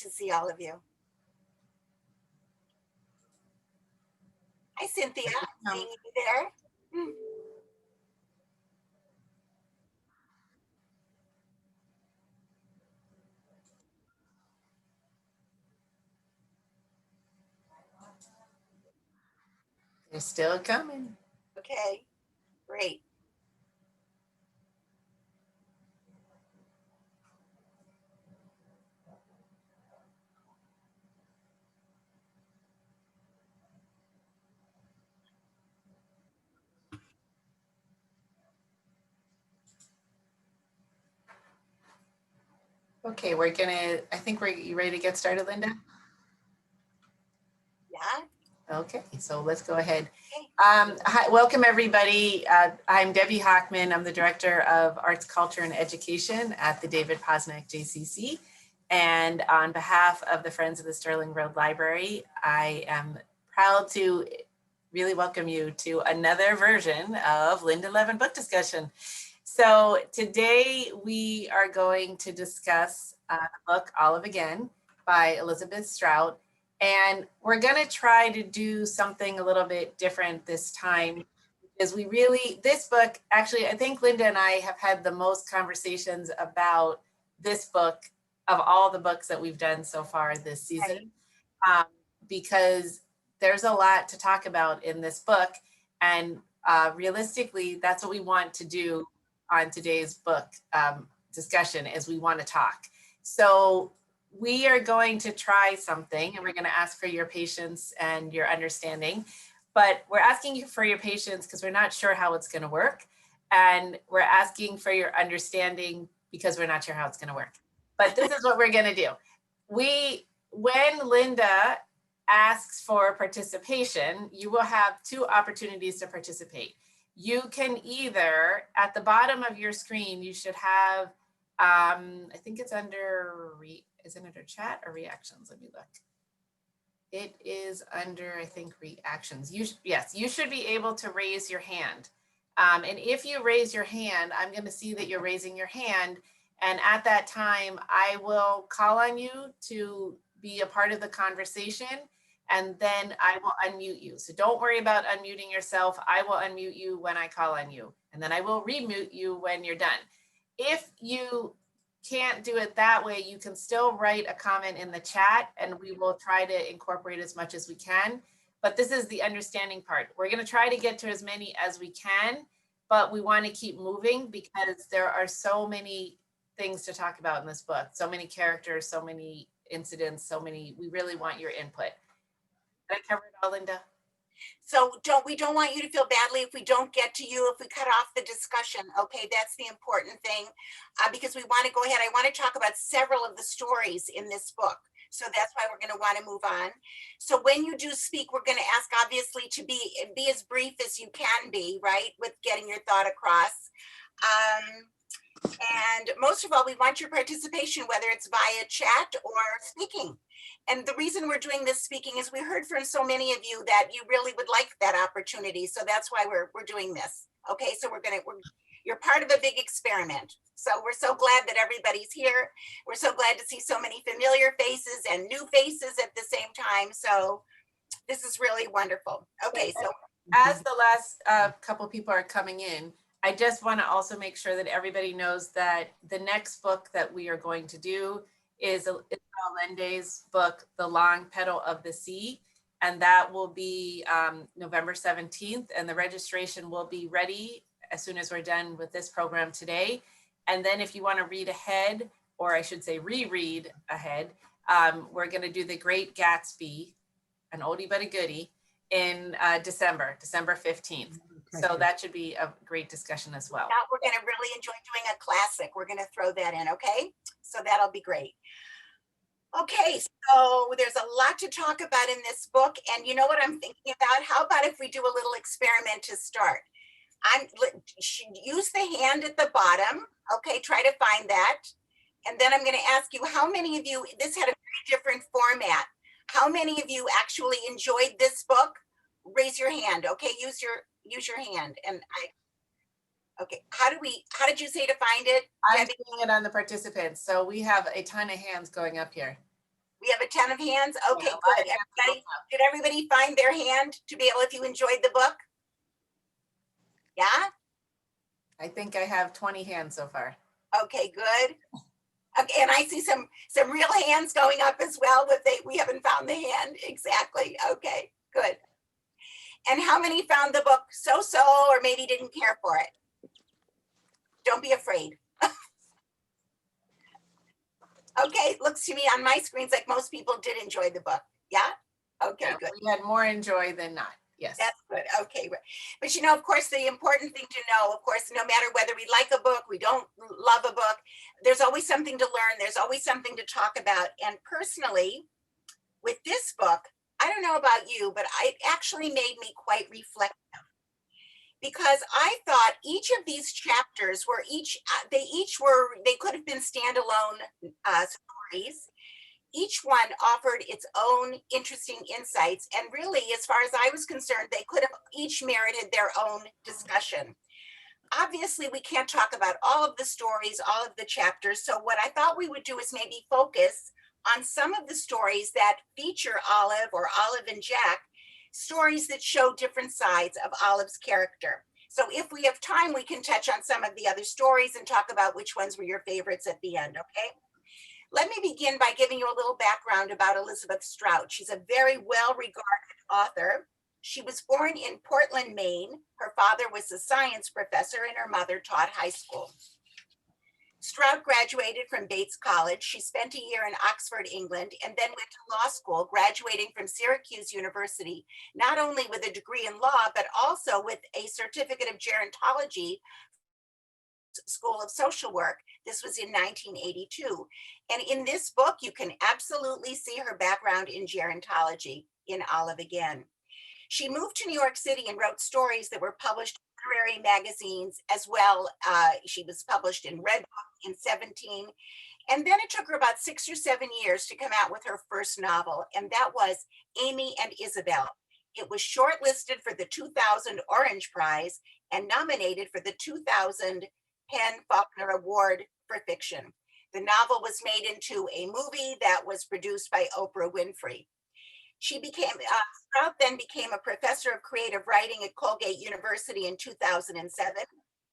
to see all of you. Hi, Cynthia. Seeing you there. They're still coming. Okay, great. Okay, I think you ready to get started, Lynda? Yeah. Okay, so let's go ahead. Okay. Hi, welcome everybody. I'm Debbie Hockman. I'm the Director of Arts, Culture, and Education at the David Posnack JCC. And on behalf of the Friends of the Sterling Road Library, I am proud to really welcome you to another version of Lynda Levin Book Discussion. So today we are going to discuss the book Olive Again by Elizabeth Strout. And we're going to try to do something a little bit different this time because this book, actually, I think Lynda and I have had the most conversations about this book of all the books that we've done so far this season, because there's a lot to talk about in this book. And realistically, that's what we want to do on today's book discussion is we want to talk. So we are going to try something and we're going to ask for your patience and your understanding, but we're asking you for your patience because we're not sure how it's going to work. And we're asking for your understanding because we're not sure how it's going to work. But this is what we're going to do. When Lynda asks for participation, you will have two opportunities to participate. You can either, at the bottom of your screen, you should have, I think it's under, is it under chat or reactions? Let me look. It is under, I think, reactions. Yes, you should be able to raise your hand. And if you raise your hand, I'm going to see that you're raising your hand. And at that time, I will call on you to be a part of the conversation. And then I will unmute you. So don't worry about unmuting yourself. I will unmute you when I call on you. And then I will remute you when you're done. If you can't do it that way, you can still write a comment in the chat and we will try to incorporate as much as we can. But this is the understanding part. We're going to try to get to as many as we can, but we want to keep moving because there are so many things to talk about in this book. So many characters, so many incidents, we really want your input. Did I cover it all, Lynda? So we don't want you to feel badly if we don't get to you, if we cut off the discussion. Okay, that's the important thing, because we want to go ahead. I want to talk about several of the stories in this book. So that's why we're going to want to move on. So when you do speak, we're going to ask obviously to be as brief as you can be, right, with getting your thought across. And most of all, we want your participation, whether it's via chat or speaking. And the reason we're doing this speaking is we heard from so many of you that you really would like that opportunity. So that's why we're doing this. Okay, so you're part of a big experiment. So we're so glad that everybody's here. We're so glad to see so many familiar faces and new faces at the same time. So this is really wonderful. Okay, so as the last couple people are coming in, I just want to also make sure that everybody knows that the next book that we are going to do is Lynda's book, The Long Petal of the Sea. And that will be November 17th. And the registration will be ready as soon as we're done with this program today. And then if you want to read ahead, or I should say reread ahead, we're going to do The Great Gatsby, an oldie but a goodie, in December 15th. Okay. So that should be a great discussion as well. Now we're going to really enjoy doing a classic. We're going to throw that in, okay? So that'll be great. Okay, so there's a lot to talk about in this book. And you know what I'm thinking about? How about if we do a little experiment to start? Use the hand at the bottom. Okay, try to find that. And then I'm going to ask you, how many of you, this had a very different format. How many of you actually enjoyed this book? Raise your hand. Okay, use your hand. And okay, how did you say to find it? I'm seeing it on the participants. So we have a ton of hands going up here. We have a ton of hands? Okay, Yeah, a lot of good. hands Everybody, going up. did everybody find their hand to be able, if you enjoyed the book? Yeah? I think I have 20 hands so far. Okay, good. Okay, and I see some real hands going up as well, but we haven't found the hand. Exactly. Okay, good. And how many found the book so-so or maybe didn't care for it? Don't be afraid. Okay, it looks to me on my screens like most people did enjoy the book. Yeah? Okay, Yeah, good. we had more enjoy than not. Yes. That's good. Okay. But you know, of course, the important thing to know, of course, no matter whether we like a book, we don't love a book, there's always something to learn. There's always something to talk about. And personally, with this book, I don't know about you, but it actually made me quite reflective because I thought each of these chapters were they could have been standalone stories. Each one offered its own interesting insights. And really, as far as I was concerned, they could have each merited their own discussion. Obviously, we can't talk about all of the stories, all of the chapters. So what I thought we would do is maybe focus on some of the stories that feature Olive or Olive and Jack, stories that show different sides of Olive's character. So if we have time, we can touch on some of the other stories and talk about which ones were your favorites at the end, okay? Let me begin by giving you a little background about Elizabeth Strout. She's a very well-regarded author. She was born in Portland, Maine. Her father was a science professor and her mother taught high school. Strout graduated from Bates College. She spent a year in Oxford, England, and then went to law school, graduating from Syracuse University, not only with a degree in law, but also with a certificate of gerontology School of Social Work. This was in 1982. And in this book, you can absolutely see her background in gerontology in Olive again. She moved to New York City and wrote stories that were published in literary magazines as well. She was published in Red Book in 17. And then it took her about 6 or 7 years to come out with her first novel, and that was Amy and Isabel. It was shortlisted for the 2000 Orange Prize and nominated for the 2000 Penn Faulkner Award for Fiction. The novel was made into a movie that was produced by Oprah Winfrey. Strout then became a professor of creative writing at Colgate University in 2007.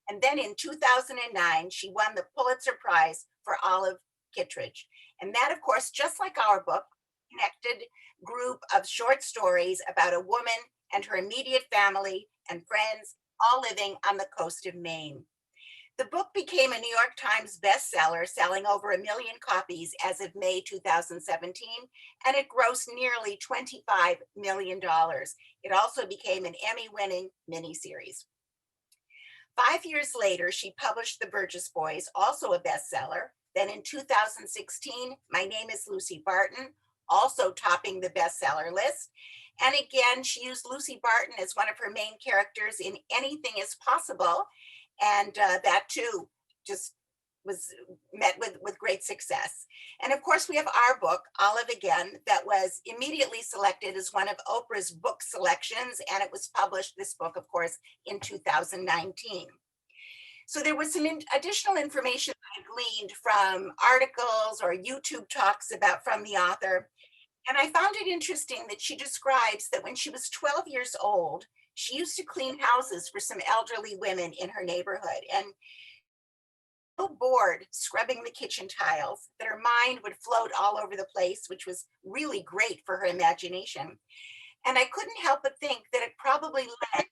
And then in 2009, she won the Pulitzer Prize for Olive Kittredge. And that, of course, just like our book, connected group of short stories about a woman and her immediate family and friends, all living on the coast of Maine. The book became a New York Times bestseller, selling over 1 million copies as of May 2017, and it grossed nearly $25 million. It also became an Emmy-winning miniseries. 5 years later, she published The Burgess Boys, also a bestseller. Then in 2016, My Name is Lucy Barton, also topping the bestseller list. And again, she used Lucy Barton as one of her main characters in Anything is Possible. And that too just was met with great success. And of course, we have our book, Olive Again, that was immediately selected as one of Oprah's book selections. And it was published, this book, of course, in 2019. So there was some additional information I gleaned from articles or YouTube talks from the author. And I found it interesting that she describes that when she was 12 years old, she used to clean houses for some elderly women in her neighborhood, and so bored scrubbing the kitchen tiles that her mind would float all over the place, which was really great for her imagination. And I couldn't help but think that it probably led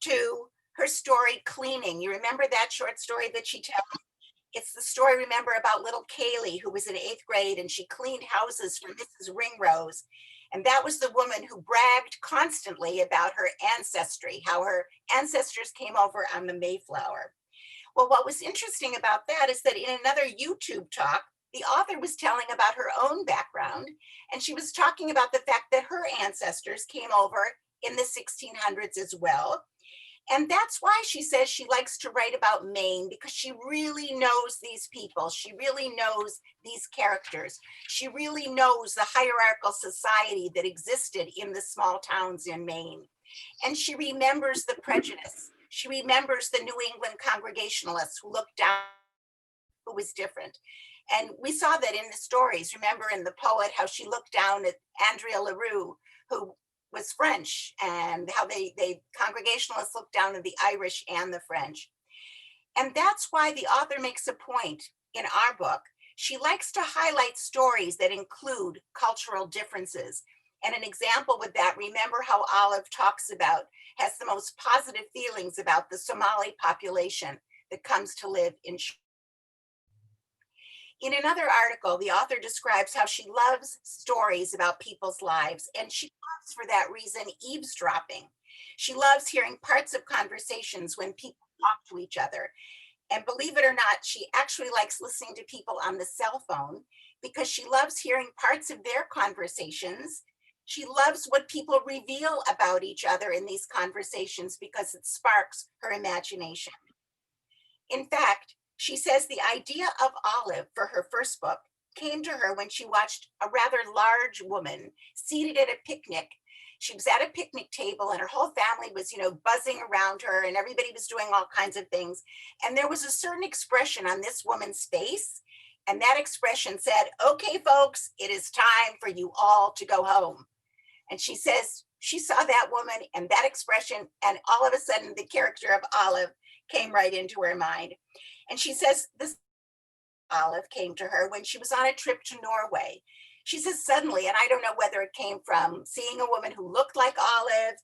to her story Cleaning. You remember that short story that she tells? It's the story, remember, about little Kaylee, who was in 8th grade and she cleaned houses for Mrs. Ringrose. And that was the woman who bragged constantly about her ancestry, how her ancestors came over on the Mayflower. Well, what was interesting about that is that in another YouTube talk, the author was telling about her own background, and she was talking about the fact that her ancestors came over in the 1600s as well. And that's why she says she likes to write about Maine, because she really knows these people. She really knows these characters. She really knows the hierarchical society that existed in the small towns in Maine. And she remembers the prejudice. She remembers the New England Congregationalists who looked down, who was different. And we saw that in the stories. Remember in The Poet, how she looked down at Andrea LaRue, who was French, and how they Congregationalists looked down at the Irish and the French. And that's why the author makes a point in our book. She likes to highlight stories that include cultural differences. And an example with that, remember how Olive talks about, has the most positive feelings about the Somali population that comes to live in. In another article, the author describes how she loves stories about people's lives, and she loves, for that reason, eavesdropping. She loves hearing parts of conversations when people talk to each other. And believe it or not, she actually likes listening to people on the cell phone because she loves hearing parts of their conversations. She loves what people reveal about each other in these conversations because it sparks her imagination. In fact, she says the idea of Olive for her first book came to her when she watched a rather large woman seated at a picnic. She was at a picnic table and her whole family was, buzzing around her and everybody was doing all kinds of things. And there was a certain expression on this woman's face. And that expression said, "Okay, folks, it is time for you all to go home." And she says she saw that woman and that expression, and all of a sudden the character of Olive came right into her mind. And she says this Olive came to her when she was on a trip to Norway. She says suddenly, and I don't know whether it came from seeing a woman who looked like Olive,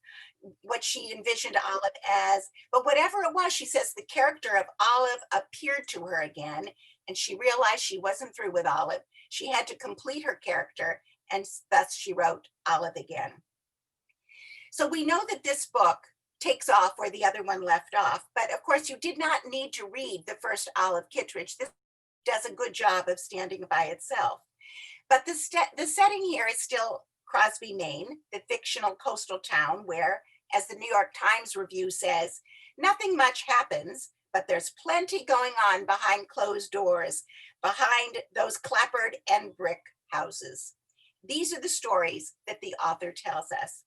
what she envisioned Olive as, but whatever it was, she says the character of Olive appeared to her again, and she realized she wasn't through with Olive. She had to complete her character, and thus she wrote Olive again. So we know that this book takes off where the other one left off, but of course you did not need to read the first Olive Kittredge. This does a good job of standing by itself. But the setting here is still Crosby, Maine, the fictional coastal town where, as the New York Times review says, nothing much happens, but there's plenty going on behind closed doors, behind those clapboard and brick houses. These are the stories that the author tells us.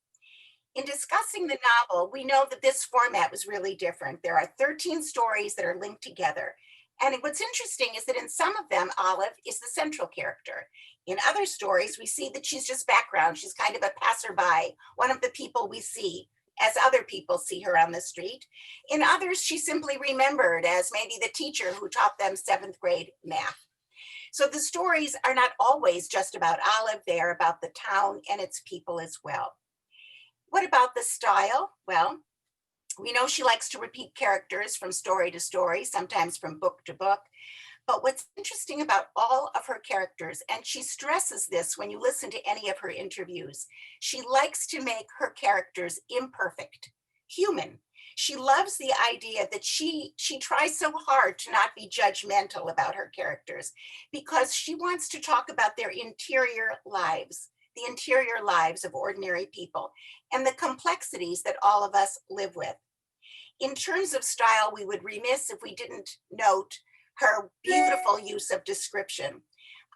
In discussing the novel, we know that this format was really different. There are 13 stories that are linked together. And what's interesting is that in some of them, Olive is the central character. In other stories, we see that she's just background. She's kind of a passerby, one of the people we see as other people see her on the street. In others, she's simply remembered as maybe the teacher who taught them 7th grade math. So the stories are not always just about Olive, they're about the town and its people as well. What about the style? Well, we know she likes to repeat characters from story to story, sometimes from book to book. But what's interesting about all of her characters, and she stresses this when you listen to any of her interviews, she likes to make her characters imperfect, human. She loves the idea that she tries so hard to not be judgmental about her characters because she wants to talk about their interior lives, the interior lives of ordinary people, and the complexities that all of us live with. In terms of style, we would remiss if we didn't note her beautiful use of description.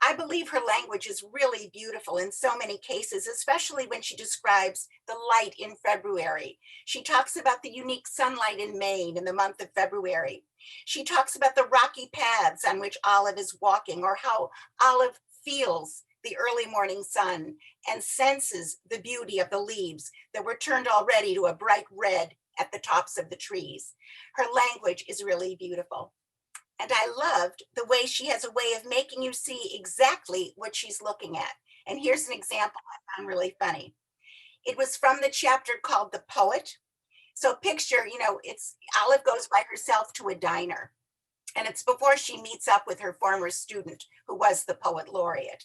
I believe her language is really beautiful in so many cases, especially when she describes the light in February. She talks about the unique sunlight in Maine in the month of February. She talks about the rocky paths on which Olive is walking, or how Olive feels the early morning sun and senses the beauty of the leaves that were turned already to a bright red at the tops of the trees. Her language is really beautiful. And I loved the way she has a way of making you see exactly what she's looking at. And here's an example I found really funny. It was from the chapter called The Poet. So picture, it's Olive goes by herself to a diner. And it's before she meets up with her former student, who was the poet laureate.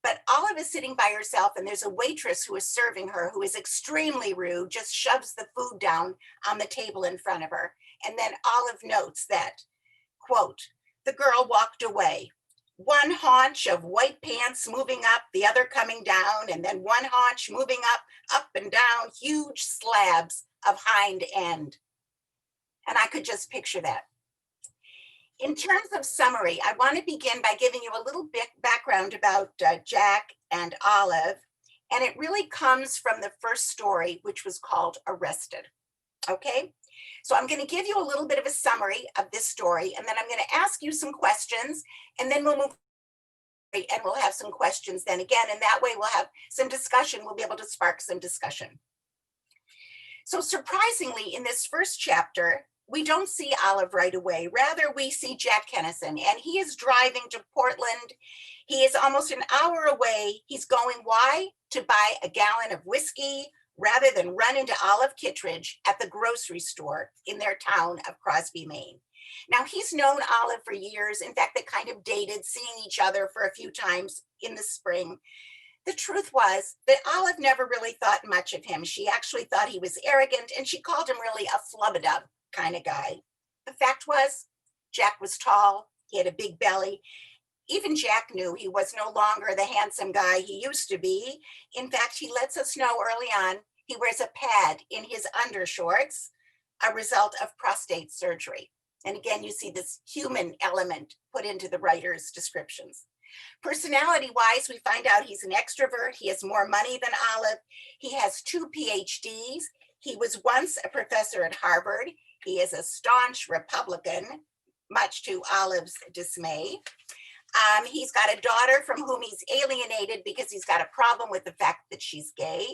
But Olive is sitting by herself, and there's a waitress who is serving her who is extremely rude, just shoves the food down on the table in front of her. And then Olive notes that, quote, "The girl walked away. One haunch of white pants moving up, the other coming down, and then one haunch moving up and down, huge slabs of hind end." And I could just picture that. In terms of summary, I want to begin by giving you a little bit background about Jack and Olive. And it really comes from the first story, which was called Arrested. Okay, so I'm going to give you a little bit of a summary of this story, and then I'm going to ask you some questions, and then we'll move and we'll have some questions then again, and that way we'll have some discussion. We'll be able to spark some discussion. So surprisingly, in this first chapter, we don't see Olive right away. Rather, we see Jack Kennison, and he is driving to Portland. He is almost an hour away. He's going, why? To buy a gallon of whiskey rather than run into Olive Kittredge at the grocery store in their town of Crosby, Maine. Now, he's known Olive for years. In fact, they kind of dated, seeing each other for a few times in the spring. The truth was that Olive never really thought much of him. She actually thought he was arrogant, and she called him really a flub-a-dub kind of guy. The fact was, Jack was tall, he had a big belly. Even Jack knew he was no longer the handsome guy he used to be. In fact, he lets us know early on he wears a pad in his undershorts, a result of prostate surgery. And again, you see this human element put into the writer's descriptions. Personality-wise, we find out he's an extrovert. He has more money than Olive. He has 2 PhDs. He was once a professor at Harvard. He is a staunch Republican, much to Olive's dismay. He's got a daughter from whom he's alienated because he's got a problem with the fact that she's gay.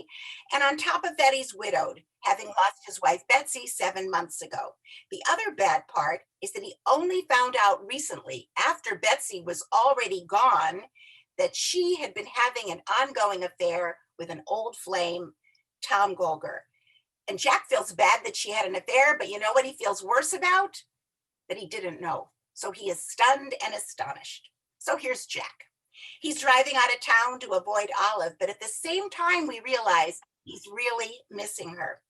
And on top of that, he's widowed, having lost his wife, Betsy, 7 months ago. The other bad part is that he only found out recently, after Betsy was already gone, that she had been having an ongoing affair with an old flame, Tom Golger. And Jack feels bad that she had an affair, but you know what he feels worse about? That he didn't know. So he is stunned and astonished. So here's Jack. He's driving out of town to avoid Olive, but at the same time, we realize he's really missing her.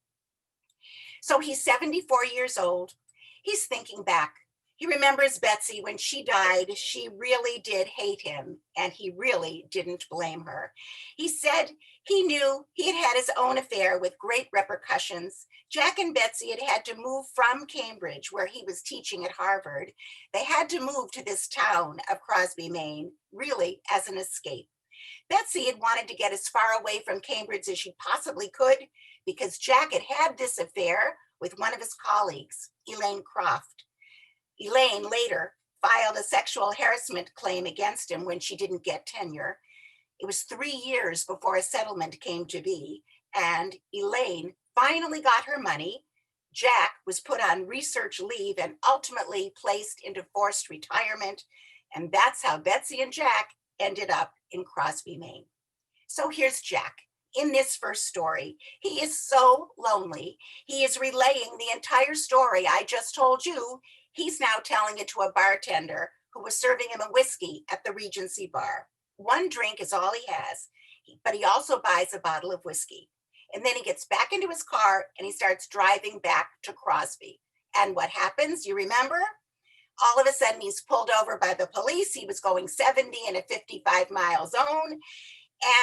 So he's 74 years old. He's thinking back. He remembers Betsy when she died. She really did hate him, and he really didn't blame her. He said he knew he had had his own affair with great repercussions. Jack and Betsy had had to move from Cambridge, where he was teaching at Harvard. They had to move to this town of Crosby, Maine, really as an escape. Betsy had wanted to get as far away from Cambridge as she possibly could because Jack had had this affair with one of his colleagues, Elaine Croft. Elaine later filed a sexual harassment claim against him when she didn't get tenure. It was 3 years before a settlement came to be, and Elaine finally got her money. Jack was put on research leave and ultimately placed into forced retirement, and that's how Betsy and Jack ended up in Crosby, Maine. So here's Jack. In this first story, he is so lonely. He is relaying the entire story I just told you. He's now telling it to a bartender who was serving him a whiskey at the Regency bar. 1 drink is all he has, but he also buys a bottle of whiskey. And then he gets back into his car and he starts driving back to Crosby. And what happens? You remember? All of a sudden, he's pulled over by the police. He was going 70 in a 55-mile zone.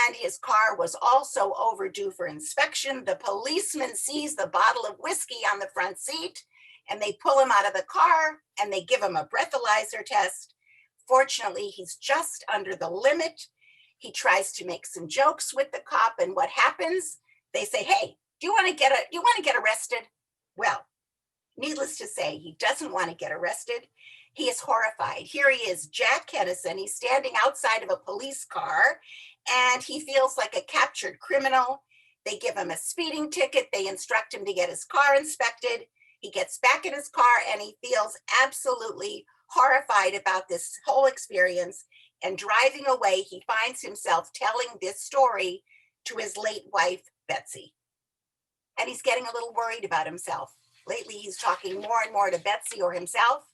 And his car was also overdue for inspection. The policeman sees the bottle of whiskey on the front seat, and they pull him out of the car and they give him a breathalyzer test. Fortunately, he's just under the limit. He tries to make some jokes with the cop, and what happens? They say, "Hey, do you want to get arrested?" Well, needless to say, he doesn't want to get arrested. He is horrified. Here he is, Jack Kennison. He's standing outside of a police car, and he feels like a captured criminal. They give him a speeding ticket. They instruct him to get his car inspected. He gets back in his car, and he feels absolutely horrified about this whole experience. And driving away, he finds himself telling this story to his late wife, Betsy. And he's getting a little worried about himself. Lately, he's talking more and more to Betsy or himself.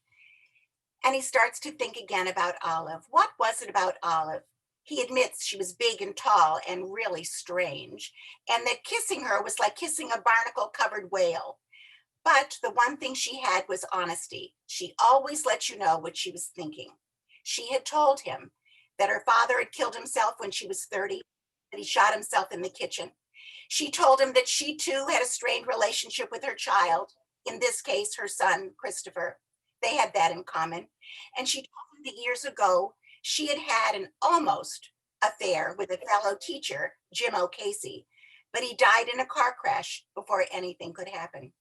And he starts to think again about Olive. What was it about Olive? He admits she was big and tall and really strange, and that kissing her was like kissing a barnacle-covered whale. But the one thing she had was honesty. She always let you know what she was thinking. She had told him that her father had killed himself when she was 30, that he shot himself in the kitchen. She told him that she too had a strained relationship with her child, in this case, her son, Christopher. They had that in common. And she told him that years ago, she had had an almost affair with a fellow teacher, Jim O'Casey, but he died in a car crash before anything could happen.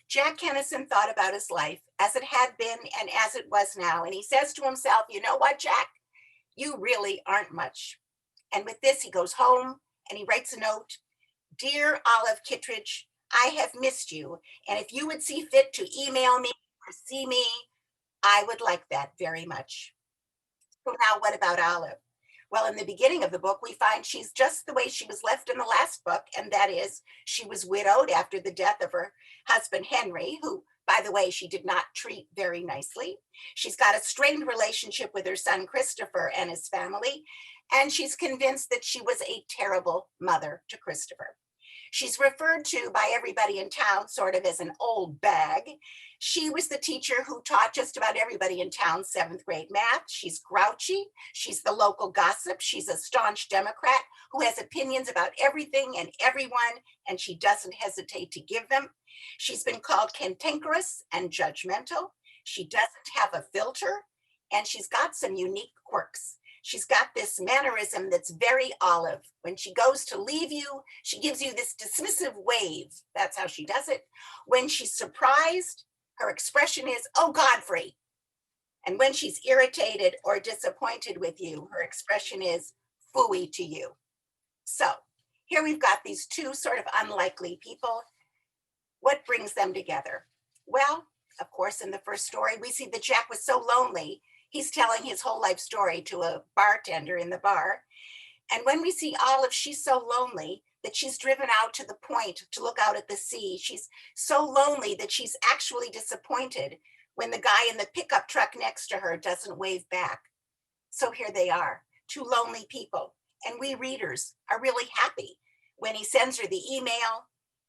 Jack Kennison thought about his life as it had been and as it was now. And he says to himself, "You know what, Jack? You really aren't much. And with this, he goes home and he writes a note. Dear Olive Kittredge, I have missed you. And if you would see fit to email me or see me, I would like that very much. So now what about Olive? Well, in the beginning of the book, we find she's just the way she was left in the last book, and that is she was widowed after the death of her husband, Henry, who, by the way, she did not treat very nicely. She's got a strained relationship with her son, Christopher, and his family, and she's convinced that she was a terrible mother to Christopher. She's referred to by everybody in town sort of as an old bag. She was the teacher who taught just about everybody in town 7th grade math. She's grouchy. She's the local gossip. She's a staunch Democrat who has opinions about everything and everyone, and she doesn't hesitate to give them. She's been called cantankerous and judgmental. She doesn't have a filter, and she's got some unique quirks. She's got this mannerism that's very Olive. When she goes to leave you, she gives you this dismissive wave. That's how she does it. When she's surprised, her expression is, oh, Godfrey. And when she's irritated or disappointed with you, her expression is phooey to you. So here we've got these two sort of unlikely people. What brings them together? Well, of course, in the first story, we see that Jack was so lonely. He's telling his whole life story to a bartender in the bar. And when we see Olive, she's so lonely that she's driven out to the point to look out at the sea. She's so lonely that she's actually disappointed when the guy in the pickup truck next to her doesn't wave back. So here they are, two lonely people. And we readers are really happy when he sends her the email.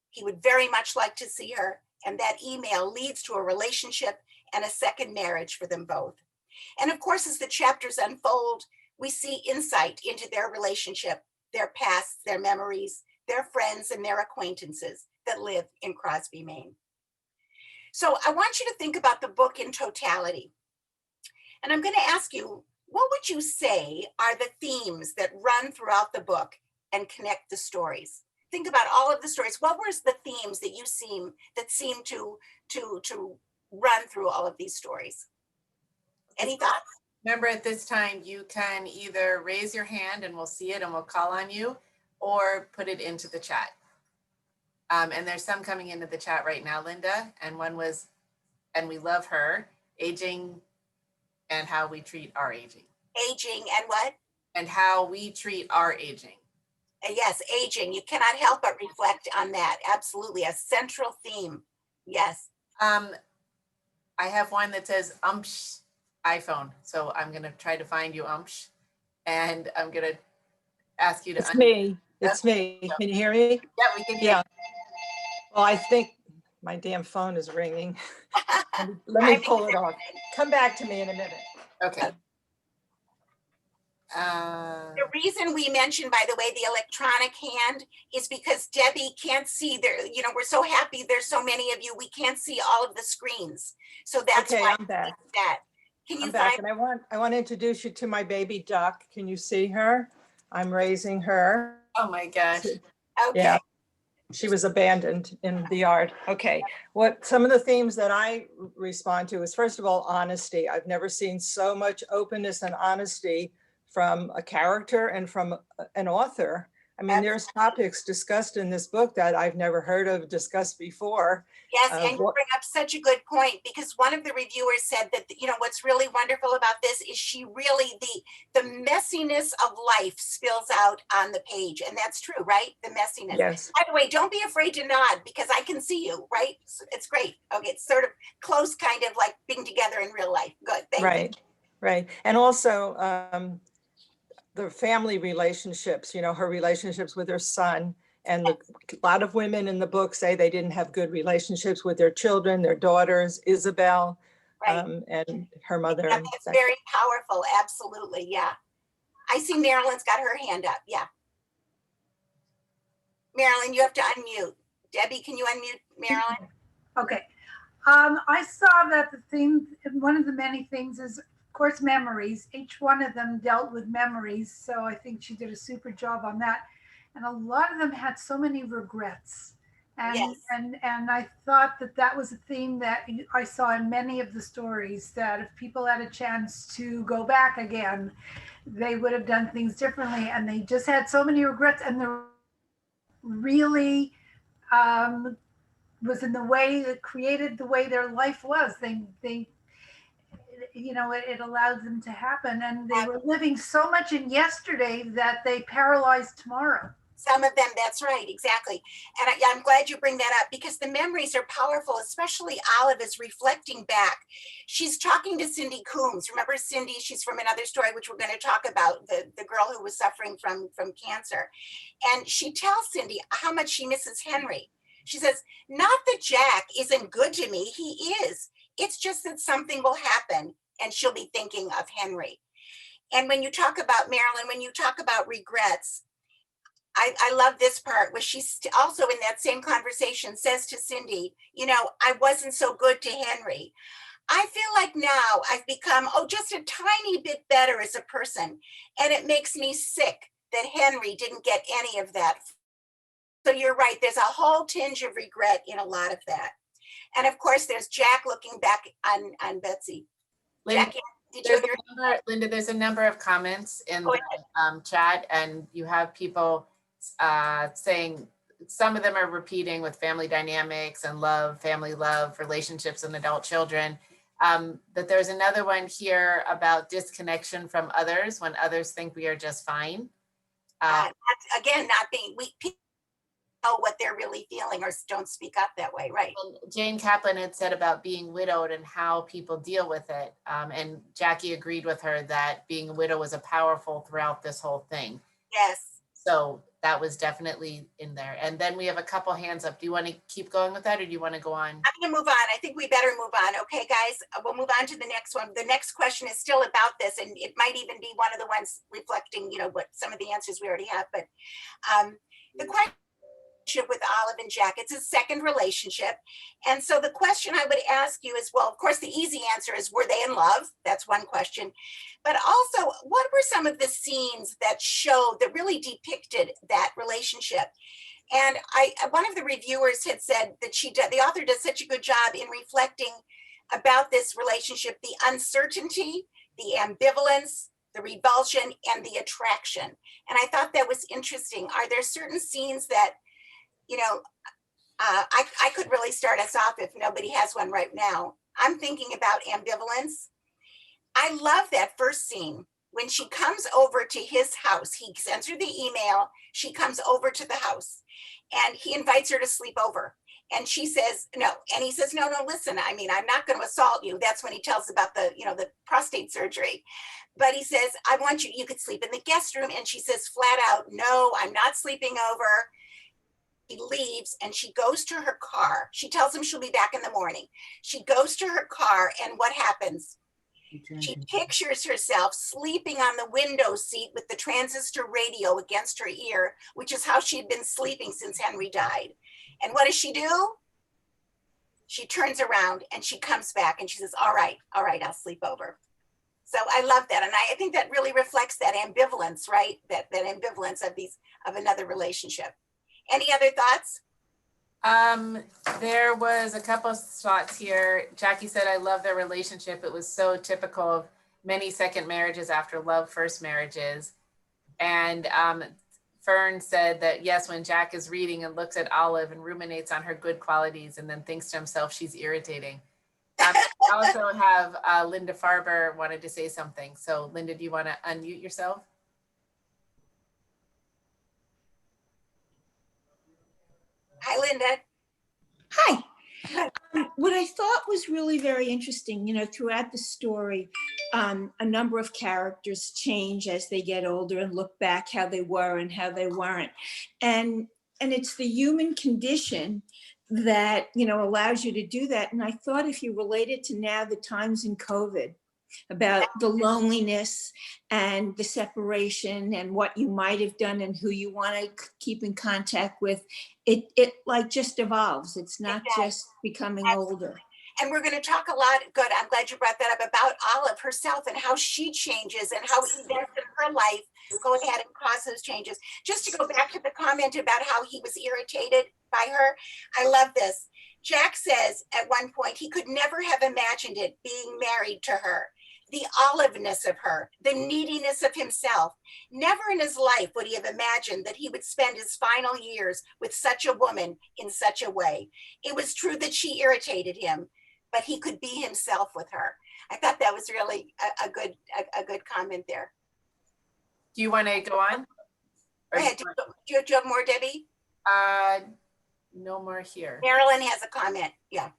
He would very much like to see her. And that email leads to a relationship and a second marriage for them both. And of course, as the chapters unfold, we see insight into their relationship, their pasts, their memories, their friends, and their acquaintances that live in Crosby, Maine. So I want you to think about the book in totality. And I'm going to ask you, what would you say are the themes that run throughout the book and connect the stories? Think about all of the stories. What were the themes that you seem to run through all of these stories? Any thoughts? Remember, at this time, you can either raise your hand and we'll see it and we'll call on you, or put it into the chat. And there's some coming into the chat right now, Lynda, and one was, and we love her, aging and how we treat our aging. Aging and what? And how we treat our aging. Yes, aging. You cannot help but reflect on that. Absolutely, a central theme. Yes. I have one that says iPhone. So I'm going to try to find you, and I'm going to ask you to. It's me. It's me. Can you hear me? Yeah, we can hear Yeah. Well, I think my damn phone is ringing. Let me pull it off. Come back to me in a minute. Okay. The reason we mentioned, by the way, the electronic hand is because Debbie can't see there. You know, we're so happy there's so many of you. We can't see all of the screens. So that's Okay, why I'm back. that. Can you I'm back, find? and I want to introduce you to my baby duck. Can you see her? I'm raising her. Oh my gosh. Okay. Yeah. She was abandoned in the yard. Okay. What some of the themes that I respond to is, first of all, honesty. I've never seen so much openness and honesty from a character and from an author. I mean, there's topics discussed in this book that I've never heard of discussed before. Yes, and you bring up such a good point, because one of the reviewers said that, you know, what's really wonderful about this is she really, the messiness of life spills out on the page. And that's true, right? The messiness. Yes. By the way, don't be afraid to nod, because I can see you, right? It's great. Okay, it's sort of close, kind of like being together in real life. Good, thank you. Right, right. And also the family relationships, you know, her relationships with her son. And a lot of women in the book say they didn't have good relationships with their children, their daughters, Isabel, Right. and her mother. Yeah, that's very powerful. Absolutely. Yeah. I see Marilyn's got her hand up. Yeah. Marilyn, you have to unmute. Debbie, can you unmute Marilyn? Okay. I saw that the theme, one of the many things is, of course, memories. Each one of them dealt with memories. So I think she did a super job on that. And a lot of them had so many regrets. And, Yes. and I thought that that was a theme that I saw in many of the stories, that if people had a chance to go back again, they would have done things differently, and they just had so many regrets, and the really was in the way that created the way their life was. They it allowed them to happen, and they were living so much in yesterday that they paralyzed tomorrow. Some of them, that's right, exactly. And I'm glad you bring that up because the memories are powerful, especially Olive is reflecting back. She's talking to Cindy Coombs. Remember Cindy? She's from another story, which we're going to talk about, the girl who was suffering from cancer. And she tells Cindy how much she misses Henry. She says, not that Jack isn't good to me, he is. It's just that something will happen and she'll be thinking of Henry. And when you talk about Marilyn, when you talk about regrets, I love this part where she's also in that same conversation says to Cindy, I wasn't so good to Henry. I feel like now I've become, just a tiny bit better as a person. And it makes me sick that Henry didn't get any of that. So you're right. There's a whole tinge of regret in a lot of that. And of course, there's Jack looking back on Betsy. Linda, Jack, Linda, there's a number of comments in the chat, and you have people saying, some of them are repeating with family dynamics and love, family love, relationships and adult children. That there's another one here about disconnection from others when others think we are just fine. Again, not being weak. People know what they're really feeling or don't speak up that way, right? And Jane Kaplan had said about being widowed and how people deal with it. And Jackie agreed with her that being a widow was a powerful throughout this whole thing. Yes. So that was definitely in there. And then we have a couple hands up. Do you want to keep going with that or do you want to go on? I'm going to move on. I think we better move on. Okay, guys, we'll move on to the next one. The next question is still about this, and it might even be one of the ones reflecting, what some of the answers we already have. But the question with Olive and Jack, it's a second relationship. And so the question I would ask you is, well, of course, the easy answer is, were they in love? That's one question. But also, what were some of the scenes that really depicted that relationship? And one of the reviewers had said that the author does such a good job in reflecting about this relationship, the uncertainty, the ambivalence, the revulsion, and the attraction. And I thought that was interesting. Are there certain scenes that, I could really start us off if nobody has one right now. I'm thinking about ambivalence. I love that first scene when she comes over to his house. He sends her the email. She comes over to the house and he invites her to sleep over. And she says, no. And he says, no, listen, I'm not going to assault you. That's when he tells about the prostate surgery. But he says, I want you could sleep in the guest room. And she says flat out, no, I'm not sleeping over. He leaves and she goes to her car. She tells him she'll be back in the morning. She goes to her car and what happens? She pictures herself sleeping on the window seat with the transistor radio against her ear, which is how she'd been sleeping since Henry died. And what does she do? She turns around and she comes back and she says, all right, I'll sleep over. So I love that. And I think that really reflects that ambivalence, right? That ambivalence of another relationship. Any other thoughts? There was a couple of thoughts here. Jackie said, I love their relationship. It was so typical of many second marriages after love first marriages. And Fern said that, yes, when Jack is reading and looks at Olive and ruminates on her good qualities and then thinks to himself, she's irritating. I also have Lynda Farber wanted to say something. So Lynda, do you want to unmute yourself? Hi, Lynda. Hi. What I thought was really very interesting, throughout the story, a number of characters change as they get older and look back how they were and how they weren't. And it's the human condition that, allows you to do that. And I thought if you relate it to now the times in COVID, about the loneliness and the separation and what you might have done and who you want to keep in contact with, it like just evolves. It's not just becoming older. And we're going to talk a lot. Good. I'm glad you brought that up about Olive herself and how she changes and how events in her life go ahead and cause those changes. Just to go back to the comment about how he was irritated by her. I love this. Jack says at one point he could never have imagined it being married to her. the oliveness of her, the neediness of himself. Never in his life would he have imagined that he would spend his final years with such a woman in such a way. It was true that she irritated him, but he could be himself with her. I thought that was really a good comment there. Do you want to go on? Go ahead. Do you have more, Debbie? No more here. Marilyn has a comment. Yeah.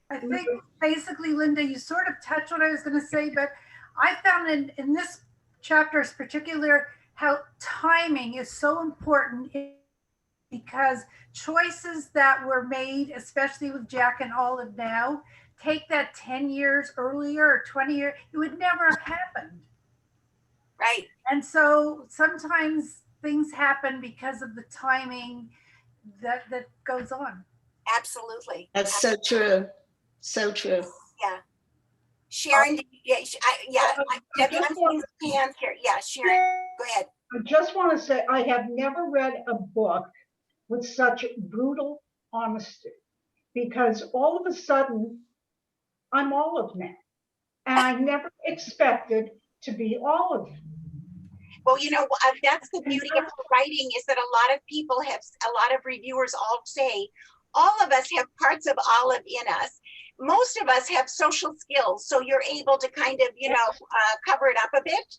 I think basically, Lynda, you sort of touched what I was going to say, but I found in this chapter in particular how timing is so important because choices that were made, especially with Jack and Olive now, take that 10 years earlier or 20 years, it would never have happened. Right. And so sometimes things happen because of the timing that goes on. Absolutely. That's so true. So true. Yeah. Sharon, Debbie, I'm seeing some hands here. Yeah, Sharon, go ahead. I just want to say, I have never read a book with such brutal honesty, because all of a sudden, I'm Olive now. And I never expected to be Olive. Well, you know, that's the beauty of her writing, is that a lot of reviewers all say, all of us have parts of Olive in us. Most of us have social skills, so you're able to kind of, cover it up a bit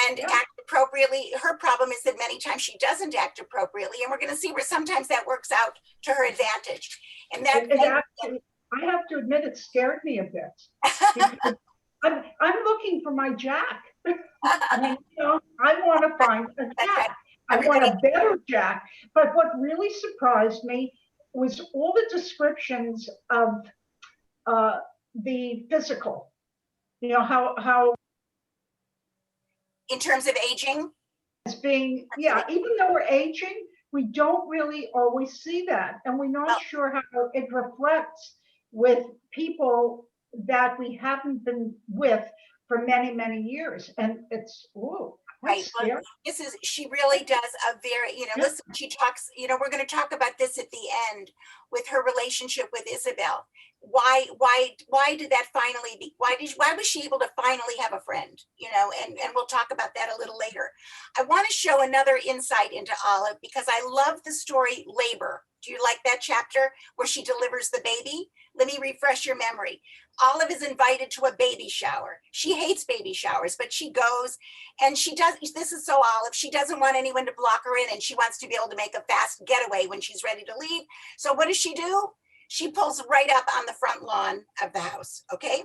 and act appropriately. Her problem is that many times she doesn't act appropriately, and we're going to see where sometimes that works out to her advantage. And that Actually, I have to admit, it scared me a bit. I'm looking for my Jack. I mean, I want to find a Jack. I want a better Jack. But what really surprised me was all the descriptions of the physical. How in terms of aging, as being, even though we're aging, we don't really always see that, and we're not sure how it reflects with people that we haven't been with for many, many years. And it's, right. Well, she really does a very, listen, she talks, we're going to talk about this at the end with her relationship with Isabel. Why did that finally be, why was she able to finally have a friend, and we'll talk about that a little later. I want to show another insight into Olive, because I love the story Labor. Do you like that chapter where she delivers the baby? Let me refresh your memory. Olive is invited to a baby shower. She hates baby showers, but she goes, and she does, this is so Olive, she doesn't want anyone to block her in, and she wants to be able to make a fast getaway when she's ready to leave. So what does she do? She pulls right up on the front lawn of the house, okay?